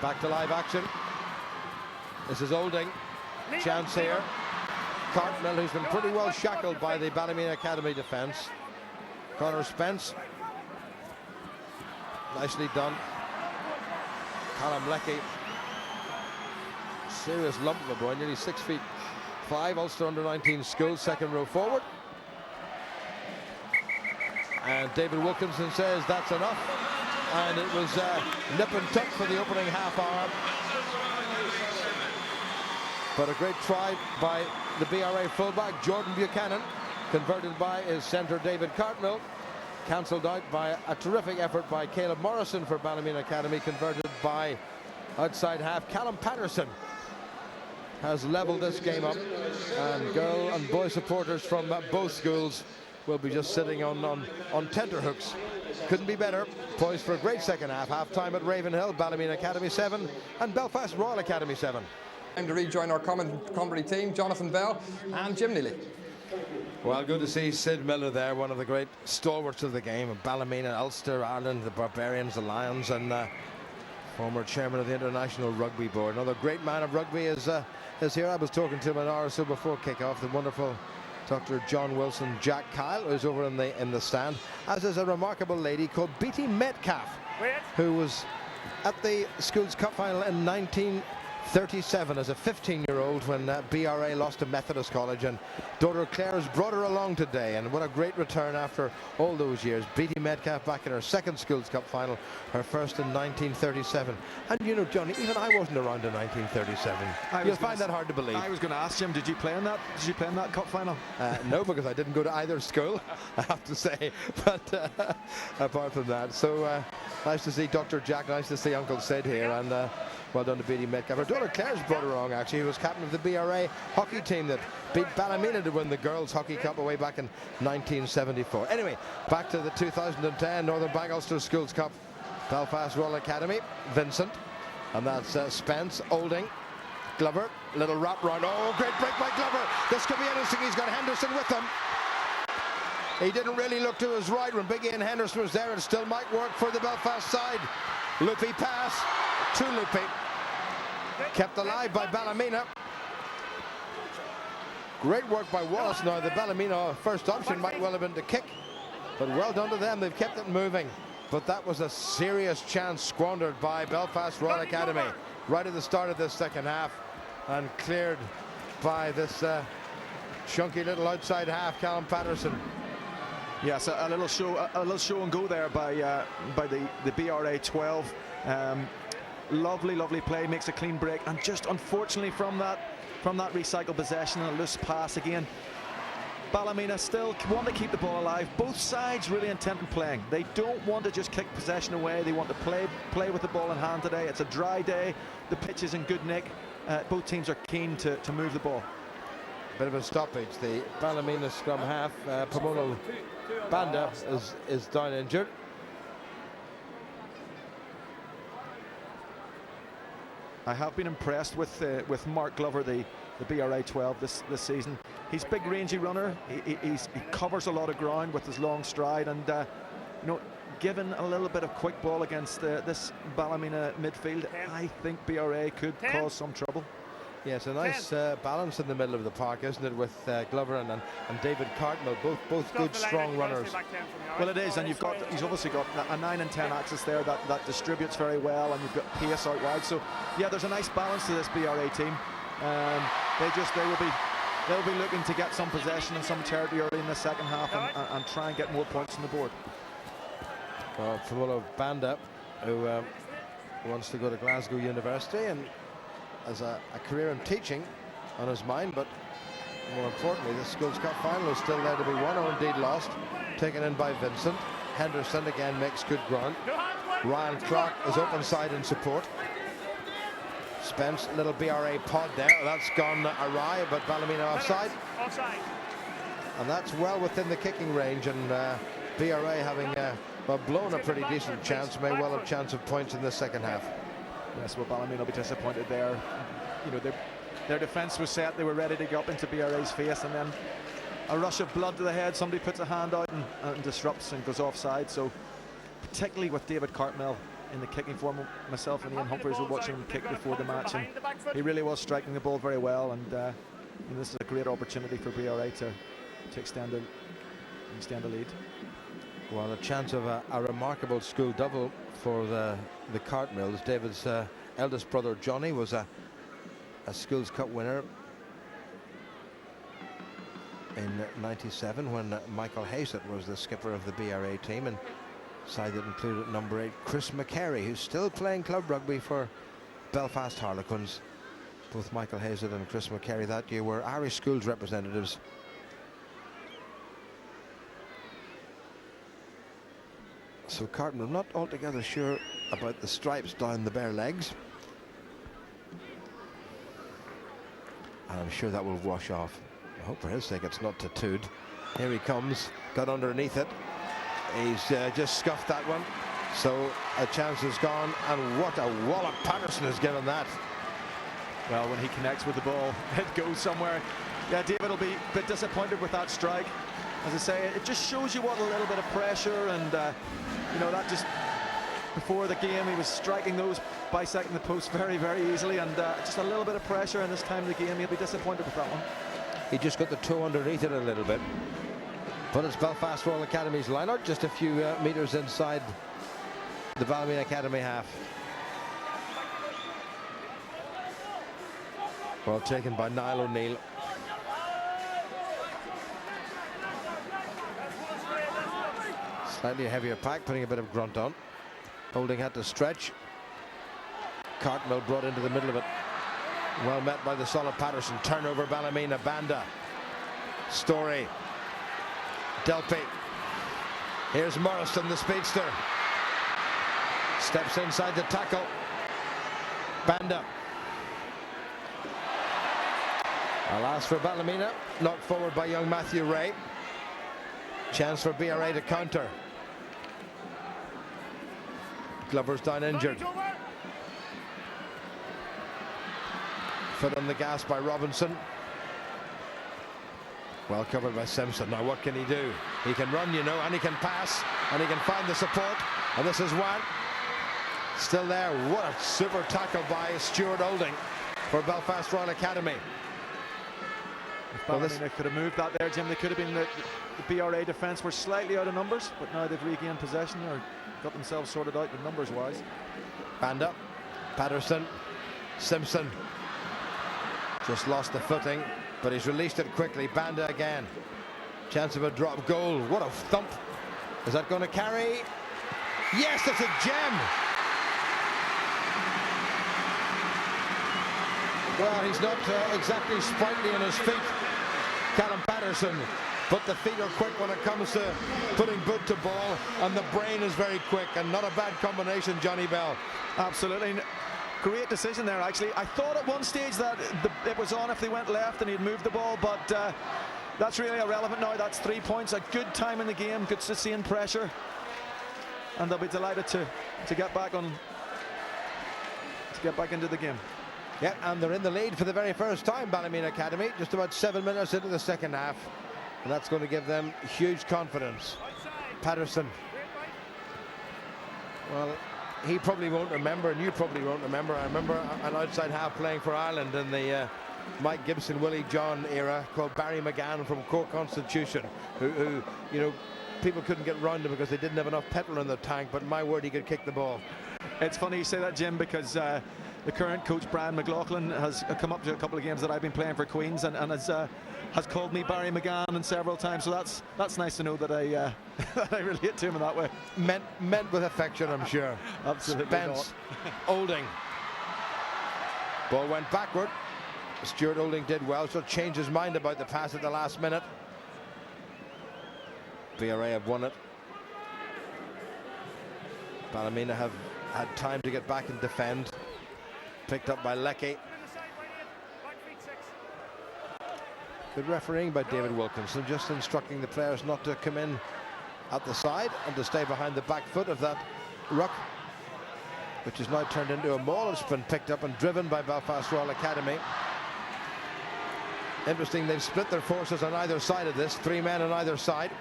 Back to live action. This is Olding. Chance here. Cartmel, who's been pretty well shackled by the Ballymena Academy defence. Connor Spence. Nicely done. Callum Leckie. Serious lump of a boy, nearly 6'5", Ulster under-19 school, second row forward. And David Wilkinson says that's enough. And it was nip and tuck for the opening half hour. But a great try by the BRA fullback, Jordan Buchanan, converted by his centre, David Cartmel. Cancelled out by a terrific effort by Caleb Morrison for Ballymena Academy, converted by outside half Callum Patterson. Has levelled this game up, and girl and boy supporters from both schools will be just sitting on tenterhooks. Couldn't be better. Poised for a great second half. Half-time at Ravenhill, Ballymena Academy 7 and Belfast Royal Academy 7.
Time to rejoin our commentary team, Jonathan Bell and Jim Neely.
Well, good to see Sid Miller there, one of the great stalwarts of the game. Ballymena, Ulster, Ireland, the Barbarians, the Lions, and former chairman of the International Rugby Board. Another great man of rugby is here. I was talking to him an hour or so before kick-off. The wonderful Dr. John Wilson, Jack Kyle, who's over in the stand, as is a remarkable lady called Beatty Metcalf, who was at the Schools Cup final in 19 37 as a 15-year-old when BRA lost to Methodist College, and daughter Claire has brought her along today, and what a great return after all those years. Beating Metcalfe back in her second Schools Cup final, her first in 1937. And you know, Johnny, even I wasn't around in 1937. You'll find that hard to believe.
I was going to ask Jim, did you play in that? Did you play in that cup final?
No, because I didn't go to either school, I have to say. But apart from that, so nice to see Dr. Jack, nice to see Uncle Sid here, and well done to Beatty Metcalfe. Her daughter Claire's brought her along, actually, who was captain of the BRA hockey team that beat Ballymena to win the Girls Hockey Cup away back in 1974. Anyway, back to the 2010 Northern Bank Ulster Schools Cup. Belfast Royal Academy, Vincent, and that's Spence, Olding, Glover, little wrap round. Oh, great break by Glover. This could be interesting. He's got Henderson with him. He didn't really look to his right when Big Ian Henderson was there. It still might work for the Belfast side. Loopy pass to Loopy. Kept alive by Ballymena. Great work by Wallace. Now the Ballymena first option might well have been to kick, but well done to them. They've kept it moving. But that was a serious chance squandered by Belfast Royal Academy right at the start of this second half, and cleared by this chunky little outside half, Callum Patterson.
Yes, a little show and go there by the BRA 12. Lovely play, makes a clean break, and just unfortunately from that recycled possession, a loose pass again. Ballymena still want to keep the ball alive. Both sides really intent on playing. They don't want to just kick possession away. They want to play with the ball in hand today. It's a dry day. The pitch is in good nick. Both teams are keen to move the ball.
Bit of a stoppage. The Ballymena scrum half, Pomolo Banda, is down injured.
I have been impressed with Mark Glover, the BRA 12 this season. He's a big rangy runner. He covers a lot of ground with his long stride, and you know, given a little bit of quick ball against this Ballymena midfield, I think BRA could cause some trouble.
Yes, a nice balance in the middle of the park, isn't it, with Glover and David Cartmel, both good, strong runners.
Well, it is, and he's obviously got a 9 and 10 axis there that distributes very well, and you've got pace out wide. So, yeah, there's a nice balance to this BRA team. They'll be looking to get some possession and some territory early in the second half and try and get more points on the board.
Well, Pomolo Banda, who wants to go to Glasgow University and as a career in teaching on his mind, but more importantly, the Schools Cup final is still there to be won, or indeed lost. Taken in by Vincent. Henderson again makes good ground. Ryan Clark is open side in support. Spence, little BRA pod there. That's gone awry, but Ballymena offside. And that's well within the kicking range, and BRA having blown a pretty decent chance, may well have chance of points in the second half.
Yes, well, Ballymena will be disappointed there. You know, their defence was set. They were ready to go up into BRA's face, and then a rush of blood to the head. Somebody puts a hand out and disrupts and goes offside. So, particularly with David Cartmel in the kicking form, myself and Ian Humphreys were watching him kick before the match, and he really was striking the ball very well. And you know, this is a great opportunity for BRA to extend the lead.
Well, a chance of a remarkable school double for the Cartmills. David's eldest brother Johnny was a Schools Cup winner in '97 when Michael Haysett was the skipper of the BRA team, and side that included number 8 Chris McCary, who's still playing club rugby for Belfast Harlequins. Both Michael Haysett and Chris McCary that year were Irish schools representatives. So Cartmel not altogether sure about the stripes down the bare legs, and I'm sure that will wash off. I hope for his sake it's not tattooed. Here he comes, got underneath it. He's just scuffed that one, so a chance is gone, and what a wallop Patterson has given that.
Well, when he connects with the ball, it goes somewhere. Yeah, David will be a bit disappointed with that strike. As I say, it just shows you what a little bit of pressure, and you know, that just before the game he was striking those, bisecting the post very easily, and just a little bit of pressure in this time of the game. He'll be disappointed with that one.
He just got the toe underneath it a little bit, but it's Belfast Royal Academy's line out, just a few meters inside the Ballymena Academy half. Well taken by Niall O'Neill. Slightly heavier pack, putting a bit of grunt on. Holding had to stretch. Cartmel brought into the middle of it. Well met by the solid Patterson. Turnover, Ballymena. Banda. Story. Delpy. Here's Morrison, the speedster. Steps inside the tackle. Banda. Alas for Ballymena. Knocked forward by young Matthew Ray. Chance for BRA to counter. Glover's down injured. Foot on the gas by Robinson. Well covered by Simpson. Now what can he do? He can run, you know, and he can pass, and he can find the support. And this is one. Still there. What a super tackle by Stuart Olding for Belfast Royal Academy.
Well, Ballymena could have moved that there, Jim. They could have been the BRA defence were slightly out of numbers, but now they've regained possession or got themselves sorted out the numbers wise.
Banda, Patterson, Simpson just lost the footing, but he's released it quickly. Banda again. Chance of a drop goal. What a thump. Is that going to carry? Yes, it's a gem. Well, he's not exactly sprightly on his feet, Callum Patterson, but the feet are quick when it comes to putting boot to ball, and the brain is very quick, and not a bad combination, Johnny Bell.
Absolutely. Great decision there, actually. I thought at one stage that it was on if they went left and he'd moved the ball, but that's really irrelevant now. That's 3 points. A good time in the game, good sustained pressure, and they'll be delighted to get back into the game.
Yeah, and they're in the lead for the very first time, Ballymena Academy, just about 7 minutes into the second half, and that's going to give them huge confidence. Patterson. Well, he probably won't remember, and you probably won't remember. I remember an outside half playing for Ireland in the Mike Gibson, Willie John era, called Barry McGann from Cork Constitution, who you know, people couldn't get round him because they didn't have enough petrol in the tank, but my word, he could kick the ball.
It's funny you say that, Jim, because the current coach, Brian McLaughlin, has come up to a couple of games that I've been playing for Queens and has called me Barry McGann several times, so that's nice to know that I that I relate to him in that way.
Meant with affection, I'm sure.
Absolutely.
Spence, Olding. Ball went backward. Stuart Olding did well, so changed his mind about the pass at the last minute. BRA have won it. Ballymena have had time to get back and defend. Picked up by Leckie. Good refereeing by David Wilkinson, just instructing the players not to come in at the side and to stay behind the back foot of that ruck, which is now turned into a maul. It's been picked up and driven by Belfast Royal Academy. Interesting, they've split their forces on either side of this, 3 men on either side.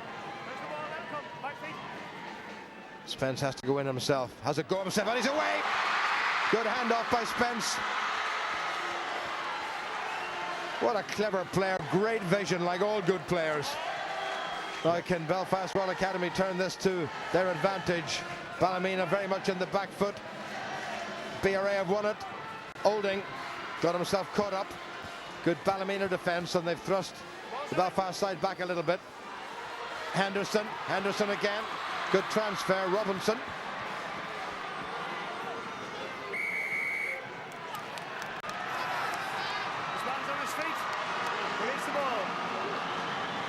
Spence has to go in himself, has a go himself, and he's away! Good handoff by Spence. What a clever player, great vision, like all good players. Now can Belfast Royal Academy turn this to their advantage? Ballymena very much in the back foot. BRA have won it. Olding got himself caught up. Good Ballymena defence, and they've thrust the Belfast side back a little bit. Henderson again. Good transfer, Robinson.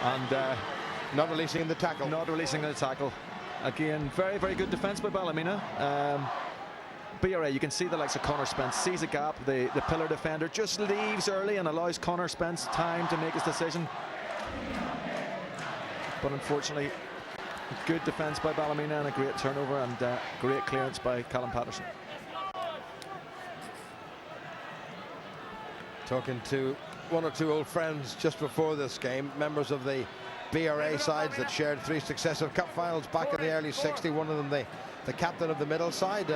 And
not releasing the tackle.
Not releasing the tackle. Again, very, very good defence by Ballymena. BRA, you can see the likes of Connor Spence sees a gap. The pillar defender just leaves early and allows Connor Spence time to make his decision. But unfortunately, good defence by Ballymena and a great turnover and great clearance by Callum Patterson.
Talking to one or two old friends just before this game, members of the BRA sides that shared 3 successive cup finals back in the early 60s. One of them the captain of the middle side,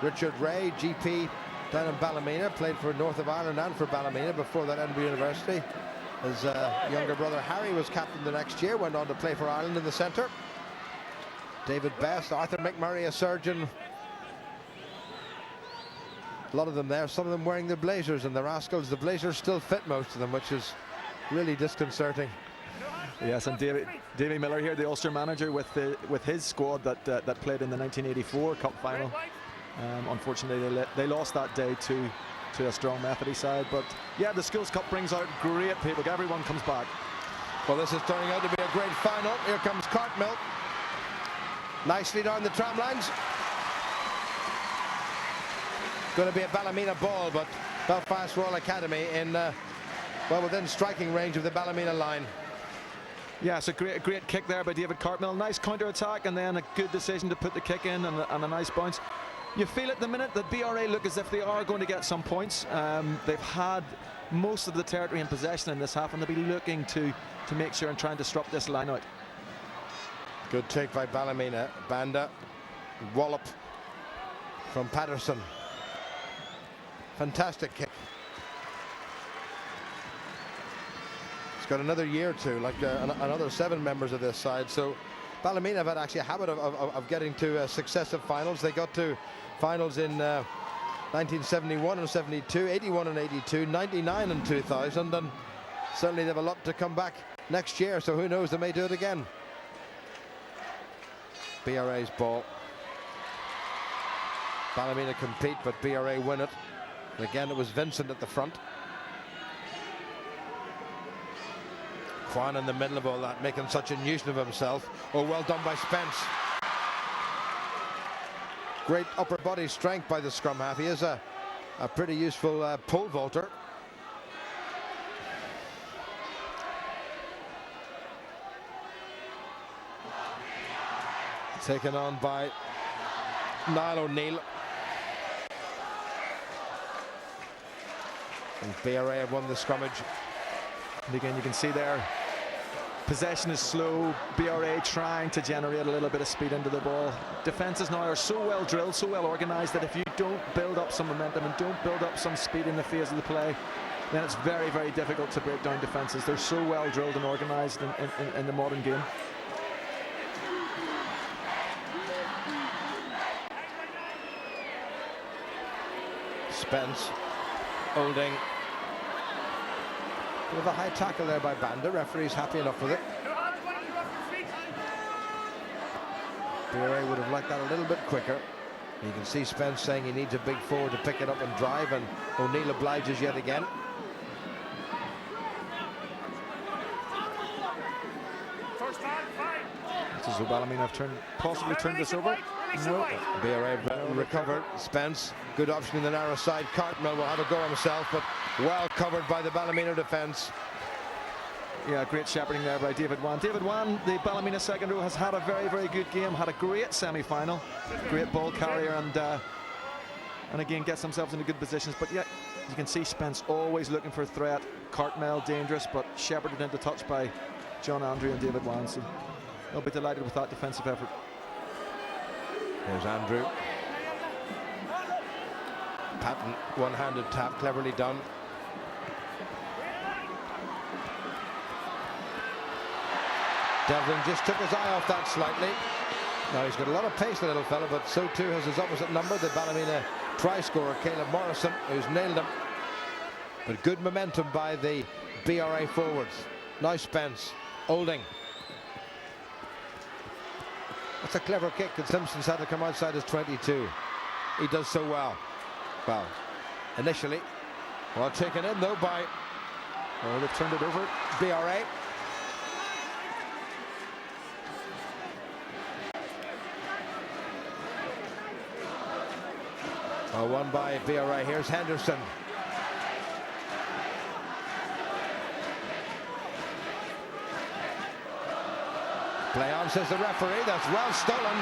Richard Ray, GP down in Ballymena, played for North of Ireland and for Ballymena before that Edinburgh University. His younger brother Harry was captain the next year, went on to play for Ireland in the centre. David Best, Arthur McMurray, a surgeon. A lot of them there, some of them wearing the blazers, and the rascals, the blazers still fit most of them, which is really disconcerting.
Yes, and Davy Miller here, the Ulster manager, with his squad that played in the 1984 Cup final. Unfortunately, they lost that day to a strong Methody side. But yeah, the Schools Cup brings out great people. Everyone comes back.
Well, this is turning out to be a great final. Here comes Cartmill. Nicely down the tram lines. Going to be a Ballymena ball, but Belfast Royal Academy in, well, within striking range of the Ballymena line.
Yeah, it's a great kick there by David Cartmill. Nice counter-attack, and then a good decision to put the kick in, and a nice bounce. You feel at the minute that BRA look as if they are going to get some points. They've had most of the territory in possession in this half, and they'll be looking to make sure and try and disrupt this line out.
Good take by Ballymena. Banda, wallop from Patterson. Fantastic kick. Got another year or two, like another 7 members of this side. So Ballymena have had actually a habit of getting to successive finals. They got to finals in 1971 and 72, 81 and 82, 99 and 2000, and certainly they have a lot to come back next year, so who knows, they may do it again. BRA's ball. Ballymena compete, but BRA win it. And again, it was Vincent at the front. Kwan in the middle of all that, making such a nuisance of himself. Oh, well done by Spence. Great upper body strength by the scrum half. He is a pretty useful pole vaulter. Taken on by Niall O'Neill. And BRA have won the scrummage.
And again, you can see there, possession is slow. BRA trying to generate a little bit of speed into the ball. Defences now are so well drilled, so well organised, that if you don't build up some momentum and don't build up some speed in the phase of the play, then it's very, very difficult to break down defences. They're so well drilled and organised in the modern game.
Spence, Olding. Bit of a high tackle there by Banda. Referee's happy enough with it. BRA would have liked that a little bit quicker. You can see Spence saying he needs a big forward to pick it up and drive, and O'Neill obliges yet again.
This is Ballymena have possibly turned this over. No.
BRA recovered. Spence, good option in the narrow side. Cartmill will have a go himself, but well covered by the Ballymena defence.
Yeah, great shepherding there by David Wan. David Wan, the Ballymena second row, has had a very, very good game. Had a great semi-final. Great ball carrier, and again gets themselves into good positions. But yeah, you can see Spence always looking for a threat. Cartmill dangerous, but shepherded into touch by John Andrew and David Wan. So they'll be delighted with that defensive effort.
There's Andrew. Patton, one-handed tap, cleverly done. Devlin just took his eye off that slightly. Now he's got a lot of pace, the little fella, but so too has his opposite number, the Ballymena try scorer, Caleb Morrison, who's nailed him. But good momentum by the BRA forwards. Now Spence, Olding. That's a clever kick, and Simpson's had to come outside his 22. He does so well. Well, initially. Well, taken in though by...
Oh, they've turned it over.
BRA. Oh, one by BRA. Here's Henderson. Play on, says the referee. That's well stolen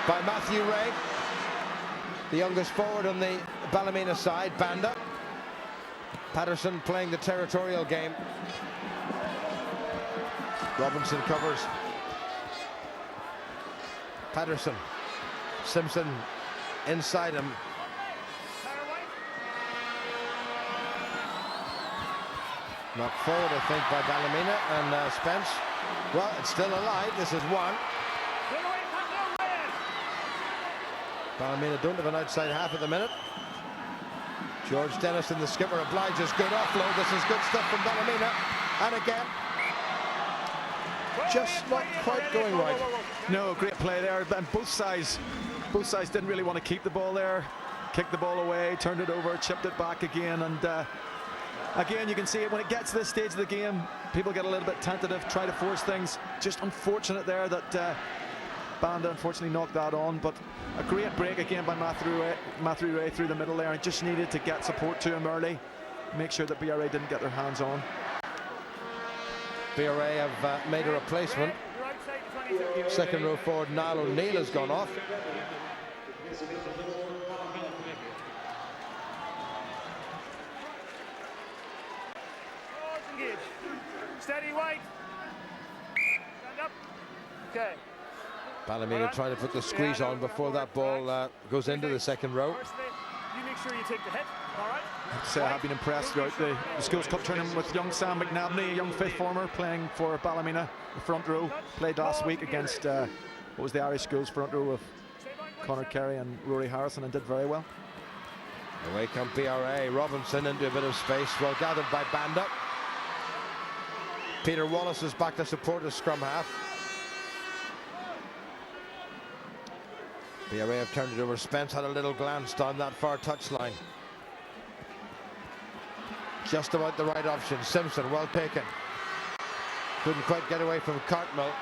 by Matthew Ray, the youngest forward on the Ballymena side. Banda. Patterson playing the territorial game. Robinson covers. Patterson. Simpson inside him. Knocked forward, I think, by Ballymena, and Spence. Well, it's still alive. This is one. Ballymena don't have an outside half at the minute. George Dennison, the skipper, obliges. Good offload. This is good stuff from Ballymena. And again, just not quite going right.
No, great play there. And both sides didn't really want to keep the ball there. Kicked the ball away, turned it over, chipped it back again. And again, you can see it when it gets to this stage of the game, people get a little bit tentative, try to force things. Just unfortunate there that Banda unfortunately knocked that on, but a great break again by Matthew Ray through the middle there. And just needed to get support to him early, make sure that BRA didn't get their hands on.
BRA have made a replacement. Second row forward Niall O'Neill has gone off.
Engage. Steady, white. Stand up. Okay.
Ballymena trying to put the squeeze on before that ball goes into the second row.
You make sure you take the hit. All right.
I have to say I have been impressed throughout the Schools Cup tournament with young Sam McNabney, a young fifth former playing for Ballymena, the front row. Played last week against what was the Irish Schools front row of Conor Kerry and Rory Harrison, and did very well.
Away come BRA. Robinson into a bit of space, well gathered by Banda. Peter Wallace is back to support his scrum half. BRA have turned it over. Spence had a little glance down that far touchline. Just about the right option. Simpson, well taken. Couldn't quite get away from Cartmel.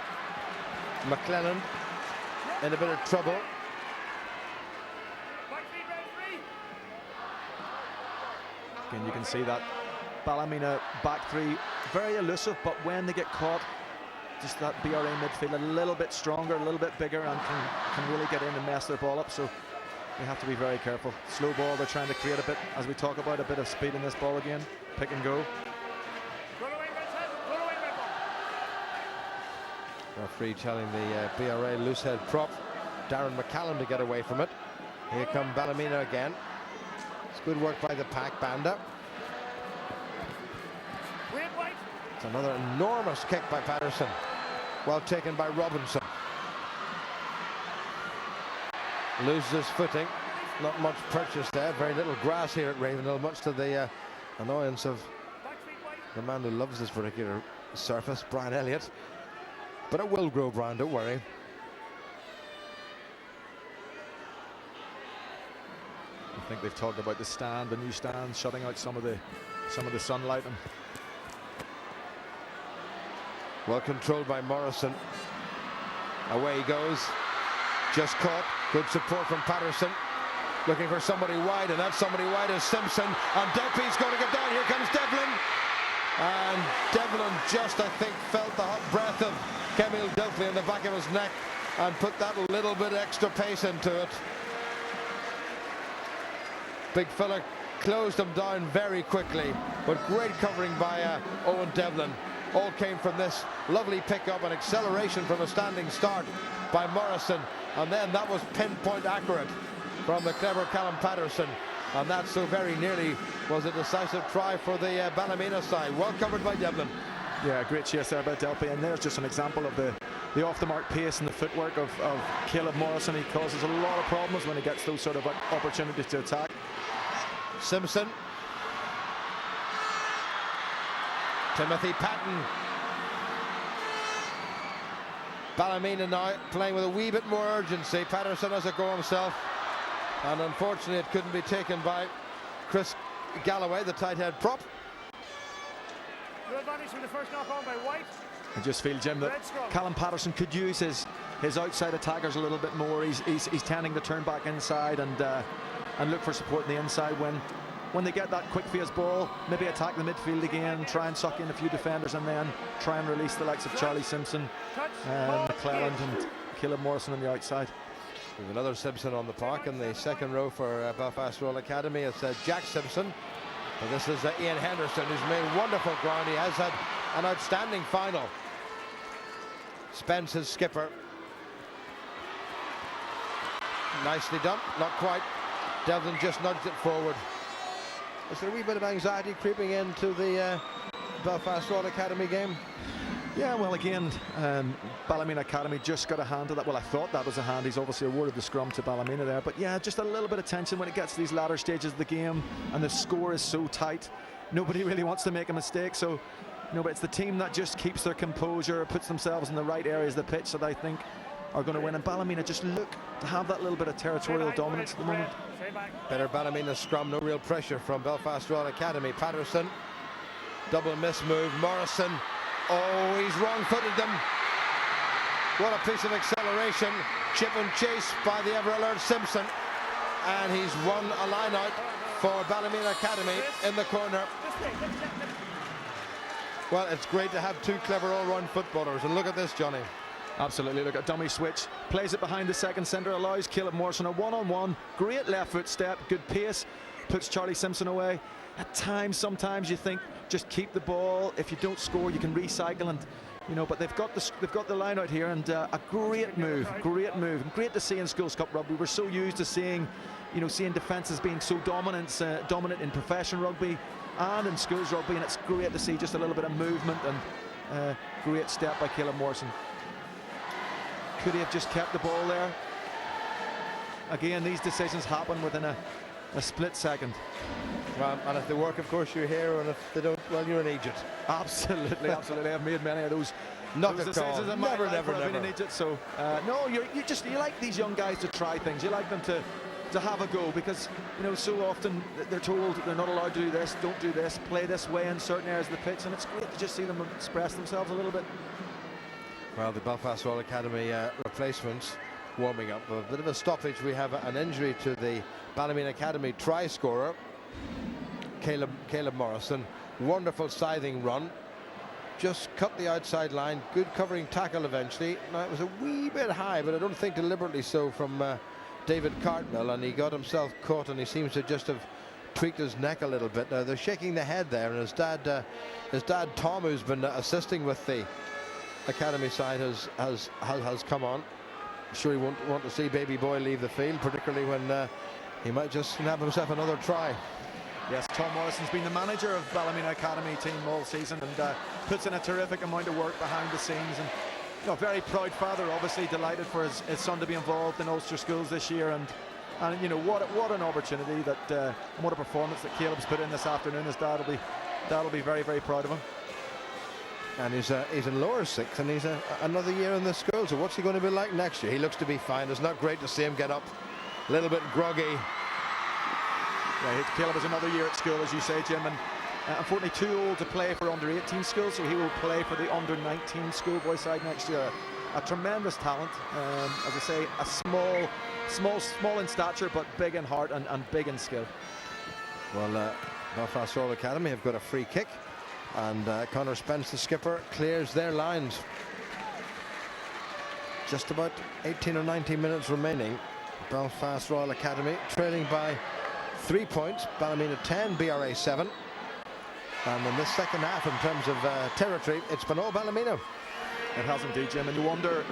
McClelland in a bit of trouble.
Again, you can see that Ballymena back three, very elusive, but when they get caught, just that BRA midfield a little bit stronger, a little bit bigger, and can really get in and mess their ball up. So they have to be very careful. Slow ball, they're trying to create a bit, as we talk about, a bit of speed in this ball again. Pick and go.
Referee telling the BRA loose head prop Darren McCallum to get away from it. Here come Ballymena again. It's good work by the pack. Banda. It's another enormous kick by Patterson. Well taken by Robinson. Loses his footing. Not much purchase there. Very little grass here at Ravenhill, much to the annoyance of the man who loves this particular surface, Brian Elliott. But it will grow, Brian, don't worry.
I think they've talked about the stand, the new stand, shutting out some of the sunlight. And
well controlled by Morrison. Away he goes. Just caught. Good support from Patterson. Looking for somebody wide, and that somebody wide is Simpson. And Delpy's going to get down. Here comes Devlin. And Devlin just, I think, felt the hot breath of Kemil Delpy in the back of his neck and put that little bit extra pace into it. Big fella closed him down very quickly, but great covering by Owen Devlin. All came from this lovely pickup and acceleration from a standing start by Morrison, and then that was pinpoint accurate from the clever Callum Patterson, and that so very nearly was a decisive try for the Ballymena side. Well covered by Devlin.
Yeah, great chase there by Delpy, and there's just an example of the off-the-mark pace and the footwork of Caleb Morrison. He causes a lot of problems when he gets those sort of opportunities to attack.
Simpson. Timothy Patton. Ballymena now playing with a wee bit more urgency. Patterson has a go himself, and unfortunately it couldn't be taken by Chris Galloway, the tight head prop.
Good advantage from the first knock on by White.
I just feel, Jim, that Callum Patterson could use his outside attackers a little bit more. He's tending to turn back inside and look for support in the inside when they get that quick phase ball. Maybe attack the midfield again, try and suck in a few defenders, and then try and release the likes of Charlie Simpson, McClelland, and Caleb Morrison on the outside.
There's another Simpson on the park in the second row for Belfast Royal Academy. It's Jack Simpson. And this is Ian Henderson, who's made wonderful ground. He has had an outstanding final. Spence, his skipper. Nicely done, not quite. Devlin just nudged it forward. Is there a wee bit of anxiety creeping into the Belfast Royal Academy game?
Yeah, well, again, Ballymena Academy just got a hand to that. Well, I thought that was a hand. He's obviously awarded the scrum to Ballymena there. But yeah, just a little bit of tension when it gets to these latter stages of the game and the score is so tight. Nobody really wants to make a mistake. So, but it's the team that just keeps their composure, puts themselves in the right areas of the pitch that I think are going to win. And Ballymena just look to have that little bit of territorial dominance at the moment.
Better Ballymena scrum, no real pressure from Belfast Royal Academy. Patterson, double miss move. Morrison. Oh, he's wrong-footed them. What a piece of acceleration. Chip and chase by the ever-alert Simpson. And he's won a line-out for Ballymena Academy in the corner. Well, it's great to have two clever all-round footballers. And look at this, Johnny.
Absolutely. Look at dummy switch. Plays it behind the second centre. Allows Caleb Morrison a one-on-one. Great left foot step. Good pace. Puts Charlie Simpson away. At times, sometimes you think, just keep the ball. If you don't score, you can recycle, and but they've got the line out here, and a great move, and great to see in Schools Cup rugby. We're so used to seeing defences being so dominant in professional rugby and in schools rugby, and it's great to see just a little bit of movement and great step by Caleb Morrison. Could he have just kept the ball there? Again, these decisions happen within a split second.
Well, and if they work, of course, you're here, and if they don't, well, you're in Egypt.
Absolutely, absolutely. I've made many of those.
Not at all. Never.
Been in Egypt, so no, you like these young guys to try things. You like them to have a go, because so often they're told they're not allowed to do this, don't do this, play this way in certain areas of the pitch, and it's great to just see them express themselves a little bit.
Well, the Belfast Royal Academy replacements warming up. A bit of a stoppage. We have an injury to the Ballymena Academy try scorer, Caleb Morrison. Wonderful scything run. Just cut the outside line. Good covering tackle eventually. Now, it was a wee bit high, but I don't think deliberately so from David Cartmel, and he got himself caught, and he seems to just have tweaked his neck a little bit. Now, they're shaking the head there, and his dad Tom, who's been assisting with the Academy side, has come on. I'm sure he won't want to see baby boy leave the field, particularly when he might just have himself another try.
Yes, Tom Morrison's been the manager of Ballymena Academy team all season, and puts in a terrific amount of work behind the scenes. And very proud father, obviously delighted for his son to be involved in Ulster Schools this year. And what an opportunity that and what a performance that Caleb's put in this afternoon. His dad will be very, very proud of him.
And he's in lower sixth, and he's another year in the school. So what's he going to be like next year? He looks to be fine. It's not great to see him get up a little bit groggy.
Yeah, Caleb is another year at school, as you say, Jim, and unfortunately too old to play for under-18 school, so he will play for the under-19 schoolboy side next year. A tremendous talent, as I say, a small in stature, but big in heart and big in skill.
Well, Belfast Royal Academy have got a free kick, and Conor Spence, the skipper, clears their lines. Just about 18 or 19 minutes remaining. Belfast Royal Academy trailing by 3 points. Ballymena 10, BRA 7. And in this second half, in terms of territory, it's been all Ballymena.
It has indeed, Jim, and you wonder,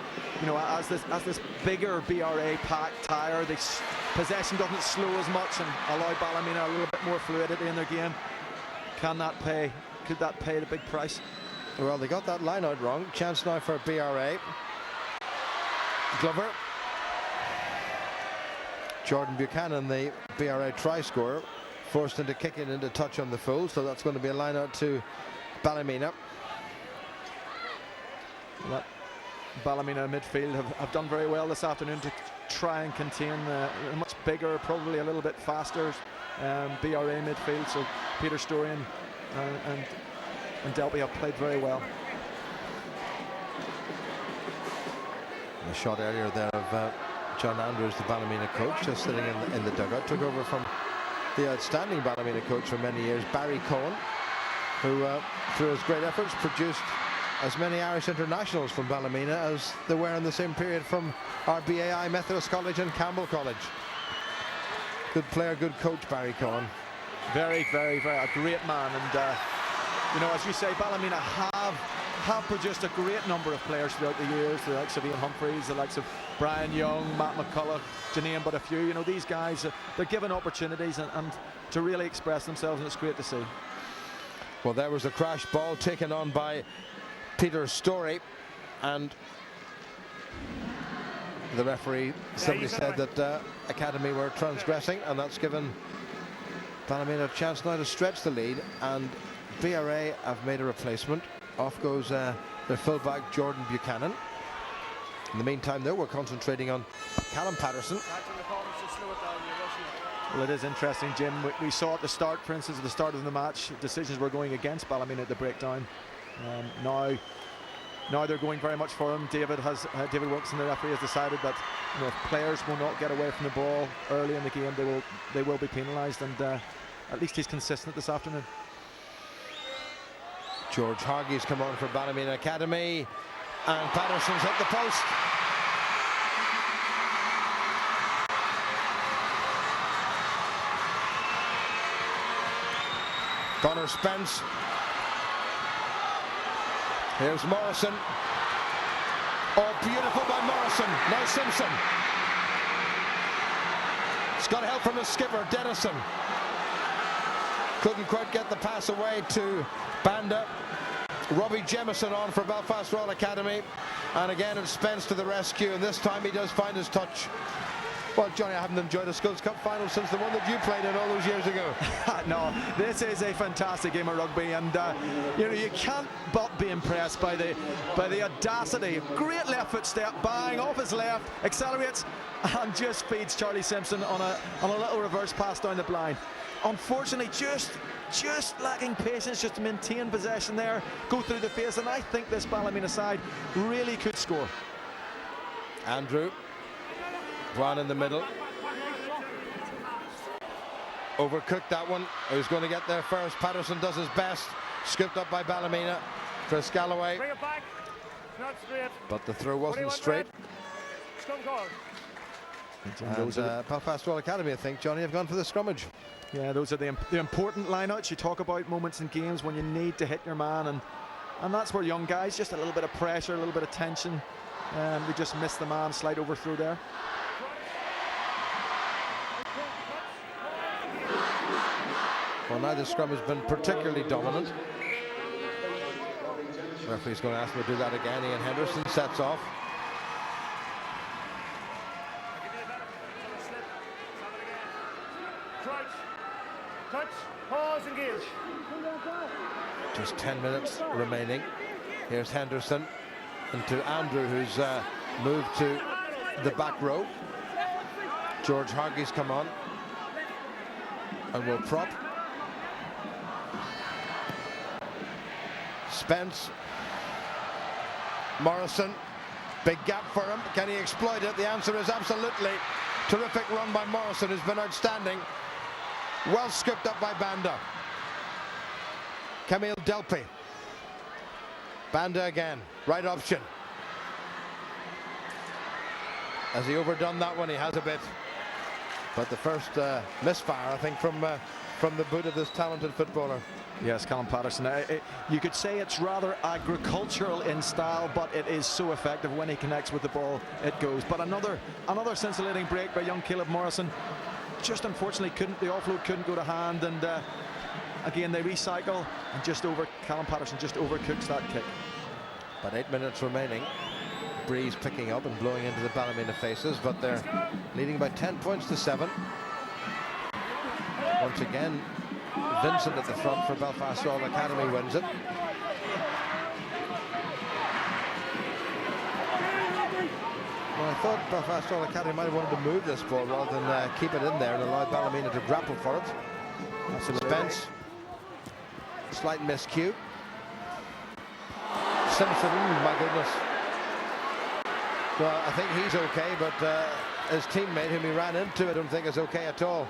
as this bigger BRA pack tire, the possession doesn't slow as much and allow Ballymena a little bit more fluidity in their game. Can that pay? Could that pay the big price?
Well, they got that line out wrong. Chance now for BRA. Glover. Jordan Buchanan, the BRA try scorer, forced into kicking into touch on the full, so that's going to be a line out to Ballymena.
Well, Ballymena midfield have done very well this afternoon to try and contain a much bigger, probably a little bit faster BRA midfield. So Peter Storian and Delpy have played very well.
A shot earlier there of John Andrews, the Ballymena coach, just sitting in the dugout. Took over from the outstanding Ballymena coach for many years, Barry Cohen, who through his great efforts produced as many Irish internationals from Ballymena as there were in the same period from RBAI, Methodist College and Campbell College. Good player, good coach, Barry Cohen.
Very, very, very a great man, and as you say, Ballymena have produced a great number of players throughout the years, the likes of Ian Humphreys, the likes of Brian Young, Matt McCullough, to name but a few. These guys, they're given opportunities and to really express themselves, and it's great to see.
Well, there was a crash ball taken on by Peter's story, and the referee simply said that Academy were transgressing, and that's given Ballymena a chance now to stretch the lead, and BRA have made a replacement. Off goes their fullback Jordan Buchanan. In the meantime, though, we're concentrating on Callum Patterson.
Well, it is interesting, Jim. We saw at the start, for instance, at the start of the match, decisions were going against Ballymena at the breakdown. Now they're going very much for him. David Wilkinson, the referee, has decided that if players will not get away from the ball early in the game, they will be penalised, and at least he's consistent this afternoon.
George Hargey's come on for Ballymena Academy, and Patterson's hit the post. Connor Spence. Here's Morrison. Oh, beautiful by Morrison. Now Simpson. It's got help from his skipper, Dennison. Couldn't quite get the pass away to Banda. Robbie Jemison on for Belfast Royal Academy. And again, it's Spence to the rescue, and this time he does find his touch. Well, Johnny, I haven't enjoyed a Skulls Cup final since the one that you played in all those years ago.
No, this is a fantastic game of rugby, and you can't but be impressed by the audacity. Great left foot step, bang off his left, accelerates, and just feeds Charlie Simpson on a little reverse pass down the blind. Unfortunately, just lacking patience, just to maintain possession there, go through the face, and I think this Ballymena side really could score.
Andrew. One in the middle. Overcooked that one. Who's going to get there first? Patterson does his best. Scooped up by Ballymena. Chris Galloway.
Bring it back. Not straight.
But the throw wasn't straight.
Scrum call.
And Belfast Royal Academy, I think, Johnny, have gone for the scrummage.
Yeah, those are the important lineouts. You talk about moments in games when you need to hit your man, and that's where young guys, just a little bit of pressure, a little bit of tension, they just missed the man, slight overthrow there.
Well, now the scrum has been particularly dominant. The referee's going to ask him to do that again. Ian Henderson sets off.
Touch, pause, engage.
Just 10 minutes remaining. Here's Henderson into Andrew, who's moved to the back row. George Hargey's come on and will prop. Spence. Morrison. Big gap for him. Can he exploit it? The answer is absolutely. Terrific run by Morrison, who's been outstanding. Well scooped up by Banda. Camille Delpy. Banda again. Right option. Has he overdone that one? He has a bit. But the first misfire, I think, from the boot of this talented footballer.
Yes, Callum Patterson. You could say it's rather agricultural in style, but it is so effective. When he connects with the ball, it goes. But another scintillating break by young Caleb Morrison. Just unfortunately the offload couldn't go to hand, and again they recycle, and Callum Patterson just overcooks that kick.
But 8 minutes remaining. Breeze picking up and blowing into the Ballymena faces, but they're leading by 10 points to 7. Once again, Vincent at the front for Belfast Royal Academy wins it. Well, I thought Belfast Royal Academy might have wanted to move this ball rather than keep it in there and allow Ballymena to grapple for it. Absolutely. Spence. Slight miscue. Simpson, my goodness. Well, I think he's okay, but his teammate, whom he ran into, I don't think is okay at all.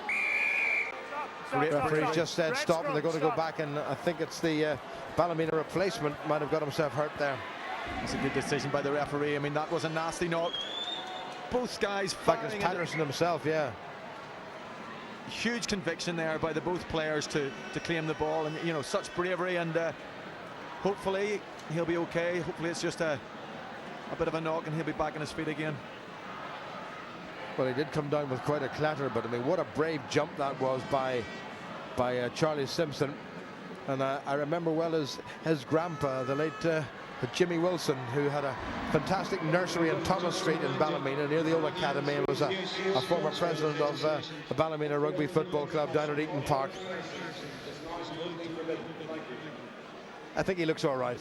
The referee's just said stop, and they're going to go back, and I think it's the Ballymena replacement might have got himself hurt there.
It's a good decision by the referee. I mean, that was a nasty knock. Both guys.
In fact, it's Patterson himself, yeah.
Huge conviction there by both players to claim the ball, and such bravery, and hopefully he'll be okay. Hopefully it's just a bit of a knock and he'll be back on his feet again.
Well, he did come down with quite a clatter, but I mean, what a brave jump that was by Charlie Simpson. And I remember well his grandpa, the late But Jimmy Wilson, who had a fantastic nursery in Thomas Street in Ballymena near the old academy, and was a former president of the Ballymena Rugby Football Club down at Eaton Park. I think he looks all right.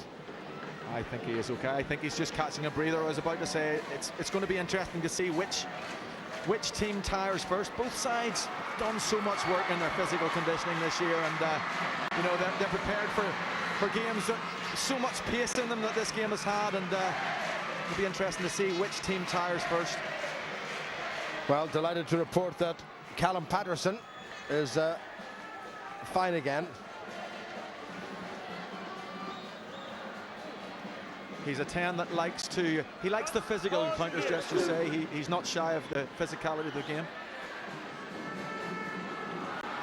I think he is okay. I think he's just catching a breather. I was about to say it's going to be interesting to see which team tires first. Both sides have done so much work in their physical conditioning this year, and you know, they're prepared for games that so much pace in them that this game has had, and it'll be interesting to see which team tires first.
Well, delighted to report that Callum Patterson is fine again.
He's a 10 that likes the physical encounters, just to say. He's not shy of the physicality of the game.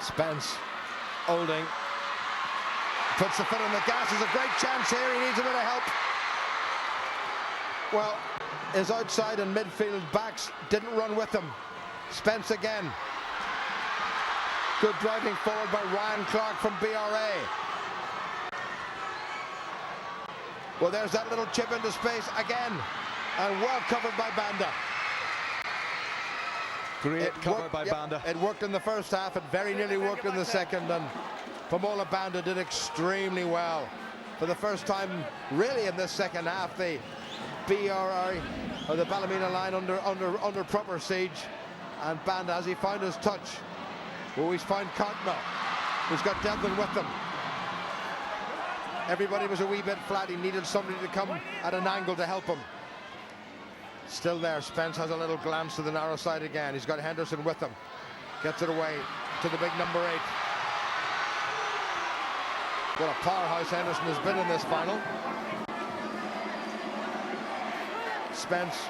Spence, Olding, puts the foot on the gas. There's a great chance here. He needs a bit of help. Well, his outside and midfield backs didn't run with him. Spence again. Good driving forward by Ryan Clark from BRA. Well, there's that little chip into space again, and well covered by Banda.
Great cover by Banda.
It worked in the first half. It very nearly worked in the second, and Pamola Banda did extremely well. For the first time, really, in this second half, the BRA, or the Ballymena line, under proper siege, and Banda, as he found his touch, he's found Cantwell, who's got Devlin with them. Everybody was a wee bit flat. He needed somebody to come at an angle to help him. Still there. Spence has a little glance to the narrow side again. He's got Henderson with him. Gets it away to the big number 8. What a powerhouse Henderson has been in this final. Spence.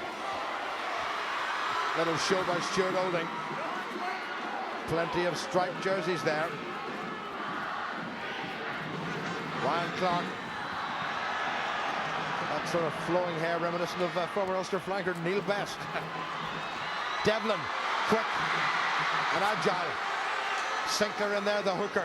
Little show by Stuart Olding. Plenty of striped jerseys there. Ryan Clark. That sort of flowing hair reminiscent of former Ulster flanker Neil Best. Devlin, quick and agile. Sinclair in there, the hooker.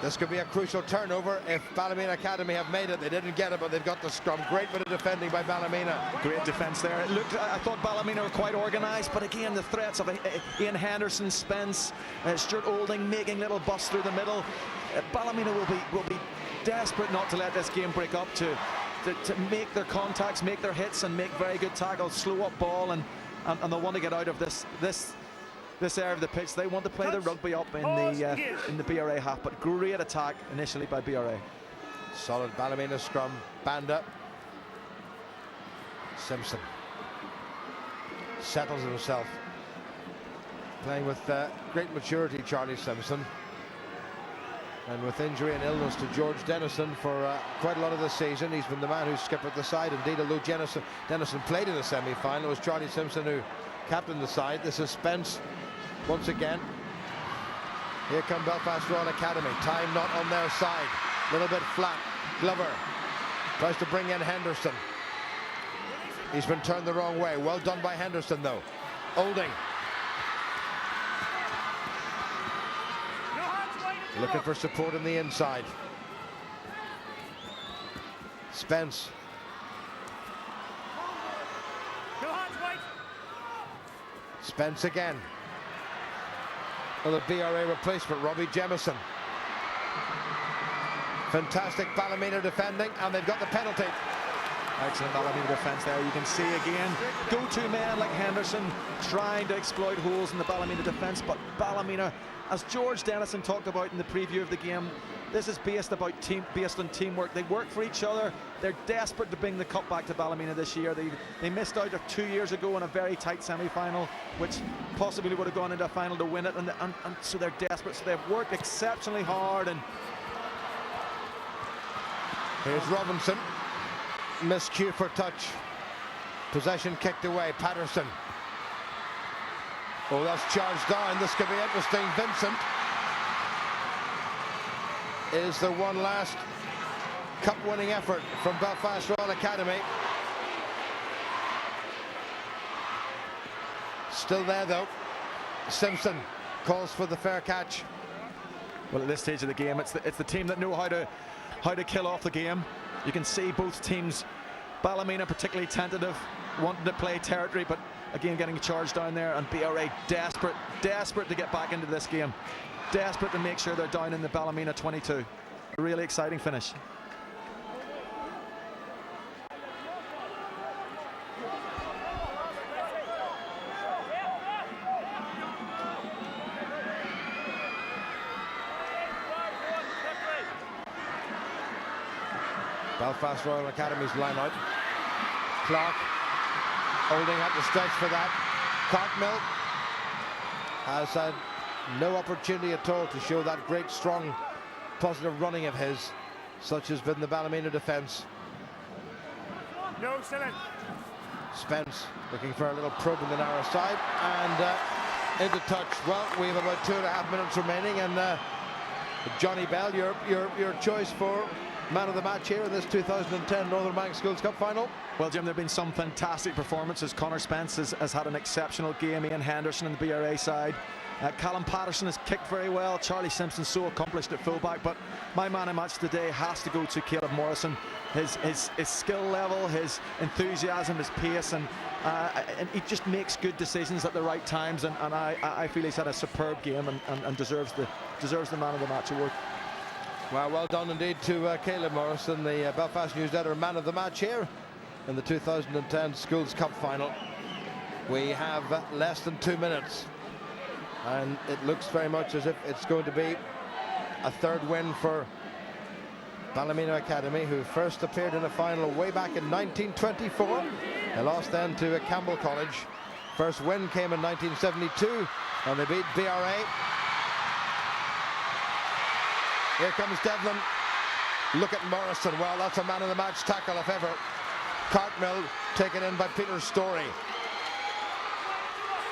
This could be a crucial turnover if Ballymena Academy have made it. They didn't get it, but they've got the scrum. Great bit of defending by Ballymena.
Great defence there. It looked, I thought Ballymena were quite organised, but again, the threats of Ian Henderson, Spence, Stuart Olding making little busts through the middle. Ballymena will be desperate not to let this game break up, to make their contacts, make their hits, and make very good tackles, slow up ball, and they'll want to get out of this area of the pitch. They want to play the rugby up in the BRA half, but great attack initially by BRA.
Solid Ballymena scrum. Banda. Simpson settles himself. Playing with great maturity, Charlie Simpson. And with injury and illness to George Dennison for quite a lot of the season, he's been the man who skippered the side. Indeed, although Dennison played in the semi-final, it was Charlie Simpson who captained the side. This is Spence once again. Here come Belfast Royal Academy. Time not on their side. A little bit flat. Glover tries to bring in Henderson. He's been turned the wrong way. Well done by Henderson, though. Olding. Looking for support on the inside. Spence. Spence again. Well, the BRA replacement, Robbie Jemison. Fantastic Ballymena defending, and they've got the penalty.
Excellent Ballymena defence there. You can see again, go-to man like Henderson trying to exploit holes in the Ballymena defence, but Ballymena, as George Dennison talked about in the preview of the game, this is based on teamwork. They work for each other. They're desperate to bring the cup back to Ballymena this year. They missed out 2 years ago in a very tight semi-final, which possibly would have gone into a final to win it, and so they're desperate. So they've worked exceptionally hard. And
here's Robinson. Miscue for touch. Possession kicked away. Patterson. Oh, that's charged down. This could be interesting. Vincent is the one last cup-winning effort from Belfast Royal Academy. Still there, though. Simpson calls for the fair catch.
Well, at this stage of the game, it's the team that know how to kill off the game. You can see both teams, Ballymena particularly tentative, wanting to play territory, but again getting charged down there, and BRA desperate to get back into this game. Desperate to make sure they're down in the Ballymena 22. A really exciting finish.
Belfast Royal Academy's line out. Clark holding at the stretch for that. Cartmill has had no opportunity at all to show that great, strong, positive running of his, such has been the Ballymena defence.
No, Sillen.
Spence looking for a little probe in the narrow side, and into touch. Well, we have about 2.5 minutes remaining, and Johnny Bell, your choice for man of the match here in this 2010 Northern Bank Schools Cup final.
Well, Jim, there have been some fantastic performances. Connor Spence has had an exceptional game. Ian Henderson on the BRA side. Callum Patterson has kicked very well. Charlie Simpson so accomplished at fullback. But my man of match today has to go to Caleb Morrison. His skill level, his enthusiasm, his pace, and he just makes good decisions at the right times. And I feel he's had a superb game and deserves the man of the match award.
Well done indeed to Caleb Morrison, the Belfast Newsletter man of the match here in the 2010 Schools Cup final. We have less than 2 minutes, and it looks very much as if it's going to be a third win for Ballymena Academy, who first appeared in a final way back in 1924. They lost then to Campbell College. First win came in 1972, and they beat BRA. Here comes Devlin. Look at Morrison. Well, that's a man of the match tackle if ever. Cartmill taken in by Peter Story.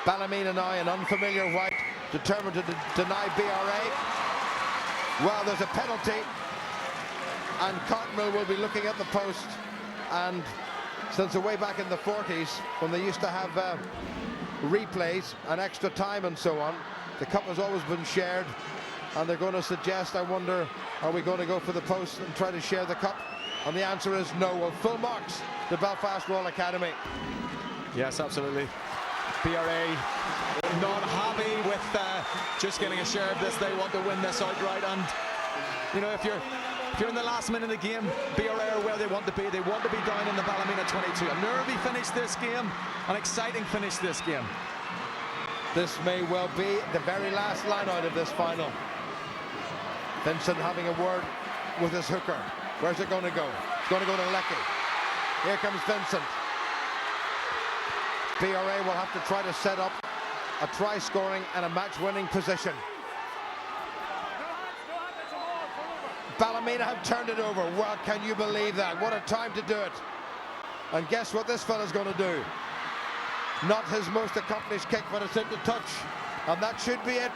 Ballymena now in unfamiliar white, determined to deny BRA. Well, there's a penalty, and Cartmill will be looking at the post. And since way back in the 40s, when they used to have replays and extra time and so on, the cup has always been shared. And they're going to suggest, I wonder, are we going to go for the post and try to share the cup? And the answer is no. Well, full marks to Belfast Royal Academy.
Yes, absolutely. BRA not happy with just getting a share of this. They want to win this outright. And you know, if you're in the last minute of the game, BRA are where they want to be. They want to be down in the Ballymena 22. A nervy finish this game, an exciting finish this game.
This may well be the very last line out of this final. Vincent having a word with his hooker. Where's it going to go? It's going to go to Lecky. Here comes Vincent. BRA will have to try to set up a try-scoring and a match-winning position. Ballymena have turned it over. Well, can you believe that? What a time to do it. And guess what this fella's going to do? Not his most accomplished kick, but it's into touch. And that should be it.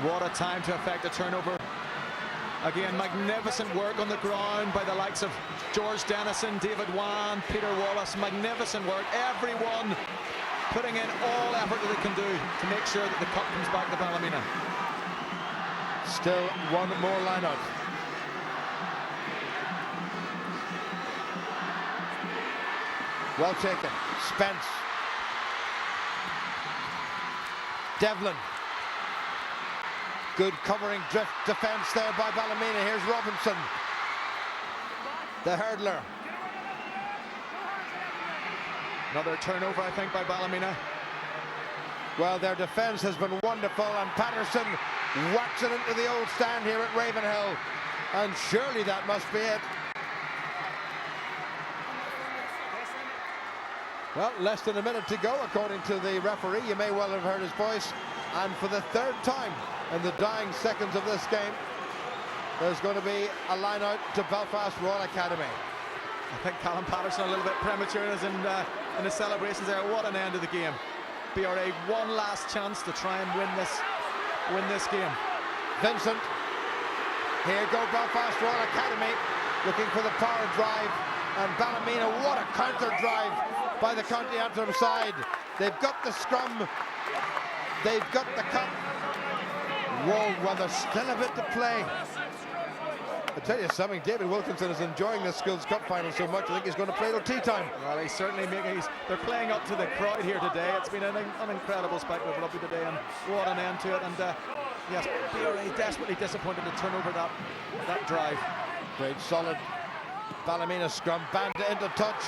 What a time to effect a turnover. Again, magnificent work on the ground by the likes of George Dennison, David Wan, Peter Wallace. Magnificent work. Everyone putting in all effort that they can do to make sure that the cup comes back to Ballymena.
Still one more line out. Well taken. Spence. Devlin. Good covering drift defence there by Ballymena. Here's Robinson, the hurdler.
Another turnover, I think, by Ballymena.
Well, their defence has been wonderful, and Patterson whacks it into the old stand here at Ravenhill. And surely that must be it. Well, less than a minute to go, according to the referee. You may well have heard his voice. And for the third time in the dying seconds of this game, there's going to be a line out to Belfast Royal Academy.
I think Callum Patterson a little bit premature in the celebrations there. What an end of the game. BRA one last chance to try and win this game.
Vincent. Here go Belfast Royal Academy, looking for the power drive. And Ballymena, what a counter drive by the County Antrim side. They've got the scrum. They've got the cup. Whoa, well, there's still a bit to play. I tell you something, David Wilkinson is enjoying this Schools Cup final so much, I think he's going to play till tea time.
Well, he's certainly making, they're playing up to the crowd here today. It's been an incredible spectacle of rugby today, and what an end to it. And yes, BRA desperately disappointed to turn over that drive.
Great solid Ballymena scrum, Banda into touch,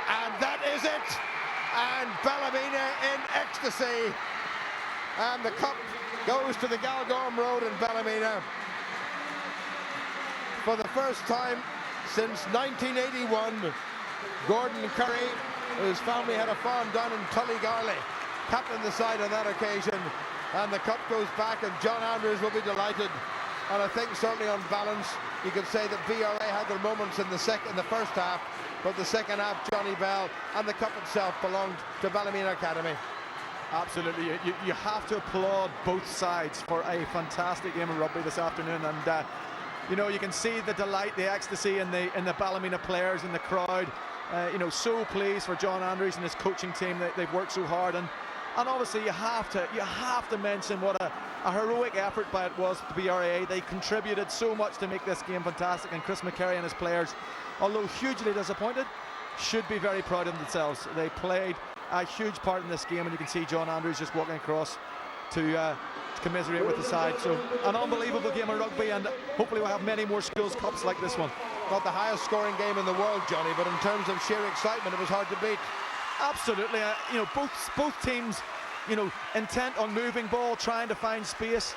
and that is it. And Ballymena in ecstasy, and the cup goes to the Galgorm Road in Ballymena for the first time since 1981. Gordon Curry, whose family had a farm down in Tullygarley, captained the side on that occasion, and the cup goes back, and John Andrews will be delighted. And I think certainly on balance you could say that BRA had their moments in the first half, but the second half, Johnny Bell and the cup itself belonged to Ballymena Academy.
Absolutely, you have to applaud both sides for a fantastic game of rugby this afternoon, and you know, you can see the delight, the ecstasy in the Ballymena players in the crowd. You know, so pleased for John Andrews and his coaching team. They've worked so hard, and obviously you have to mention what a heroic effort by it was to BRA. They contributed so much to make this game fantastic, and Chris McCarry and his players, although hugely disappointed, should be very proud of themselves. They played a huge part in this game, and you can see John Andrews just walking across to commiserate with the side. So an unbelievable game of rugby, and hopefully we'll have many more Schools Cups like this one.
Not the highest scoring game in the world, Johnny, but in terms of sheer excitement, it was hard to beat.
Absolutely, you know, both teams, you know, intent on moving ball, trying to find space.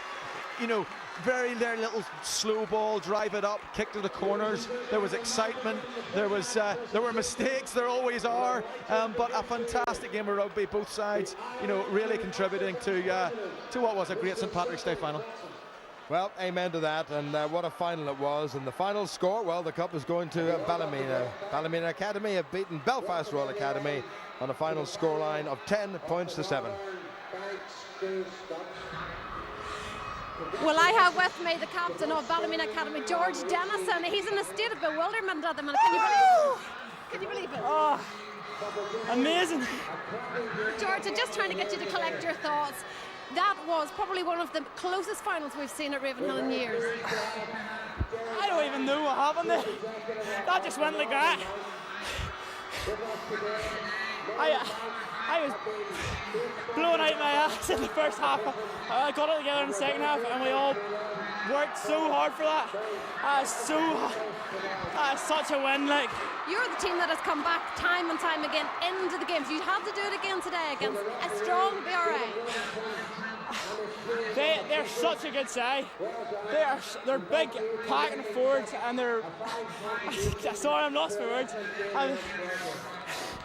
You know, very little slow ball, drive it up, kick to the corners. There was excitement. There were mistakes. There always are. But a fantastic game of rugby. Both sides, you know, really contributing to what was a great St Patrick's Day final.
Well, amen to that, and what a final it was. And the final score, well, the cup is going to Ballymena. Ballymena Academy have beaten Belfast Royal Academy on a final scoreline of 10 points to 7.
Well, I have with me the captain of Ballymena Academy, George Dennison. He's in a state of bewilderment at the minute. Can you believe it?
Oh, amazing.
George, I'm just trying to get you to collect your thoughts. That was probably one of the closest finals we've seen at Ravenhill in years.
I don't even know what happened there. That just went like that. I was blowing out my ass in the first half. I got it together in the second half, and we all worked so hard for that. That is such a win. Like,
you're the team that has come back time and time again into the games. You had to do it again today against a strong BRA.
They're such a good side. They're big, packing forwards, and they're. Sorry, I'm lost for words.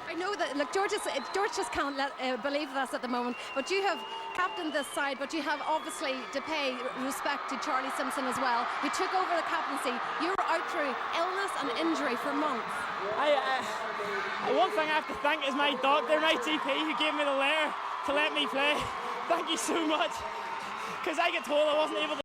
I know that, look, George just can't believe this at the moment, but you have captained this side, but you have obviously to pay respect to Charlie Simpson as well, who took over the captaincy. You were out through illness and injury for months.
One thing I have to thank is my doctor, my GP, who gave me the letter to let me play. Thank you so much, because I get told I wasn't able to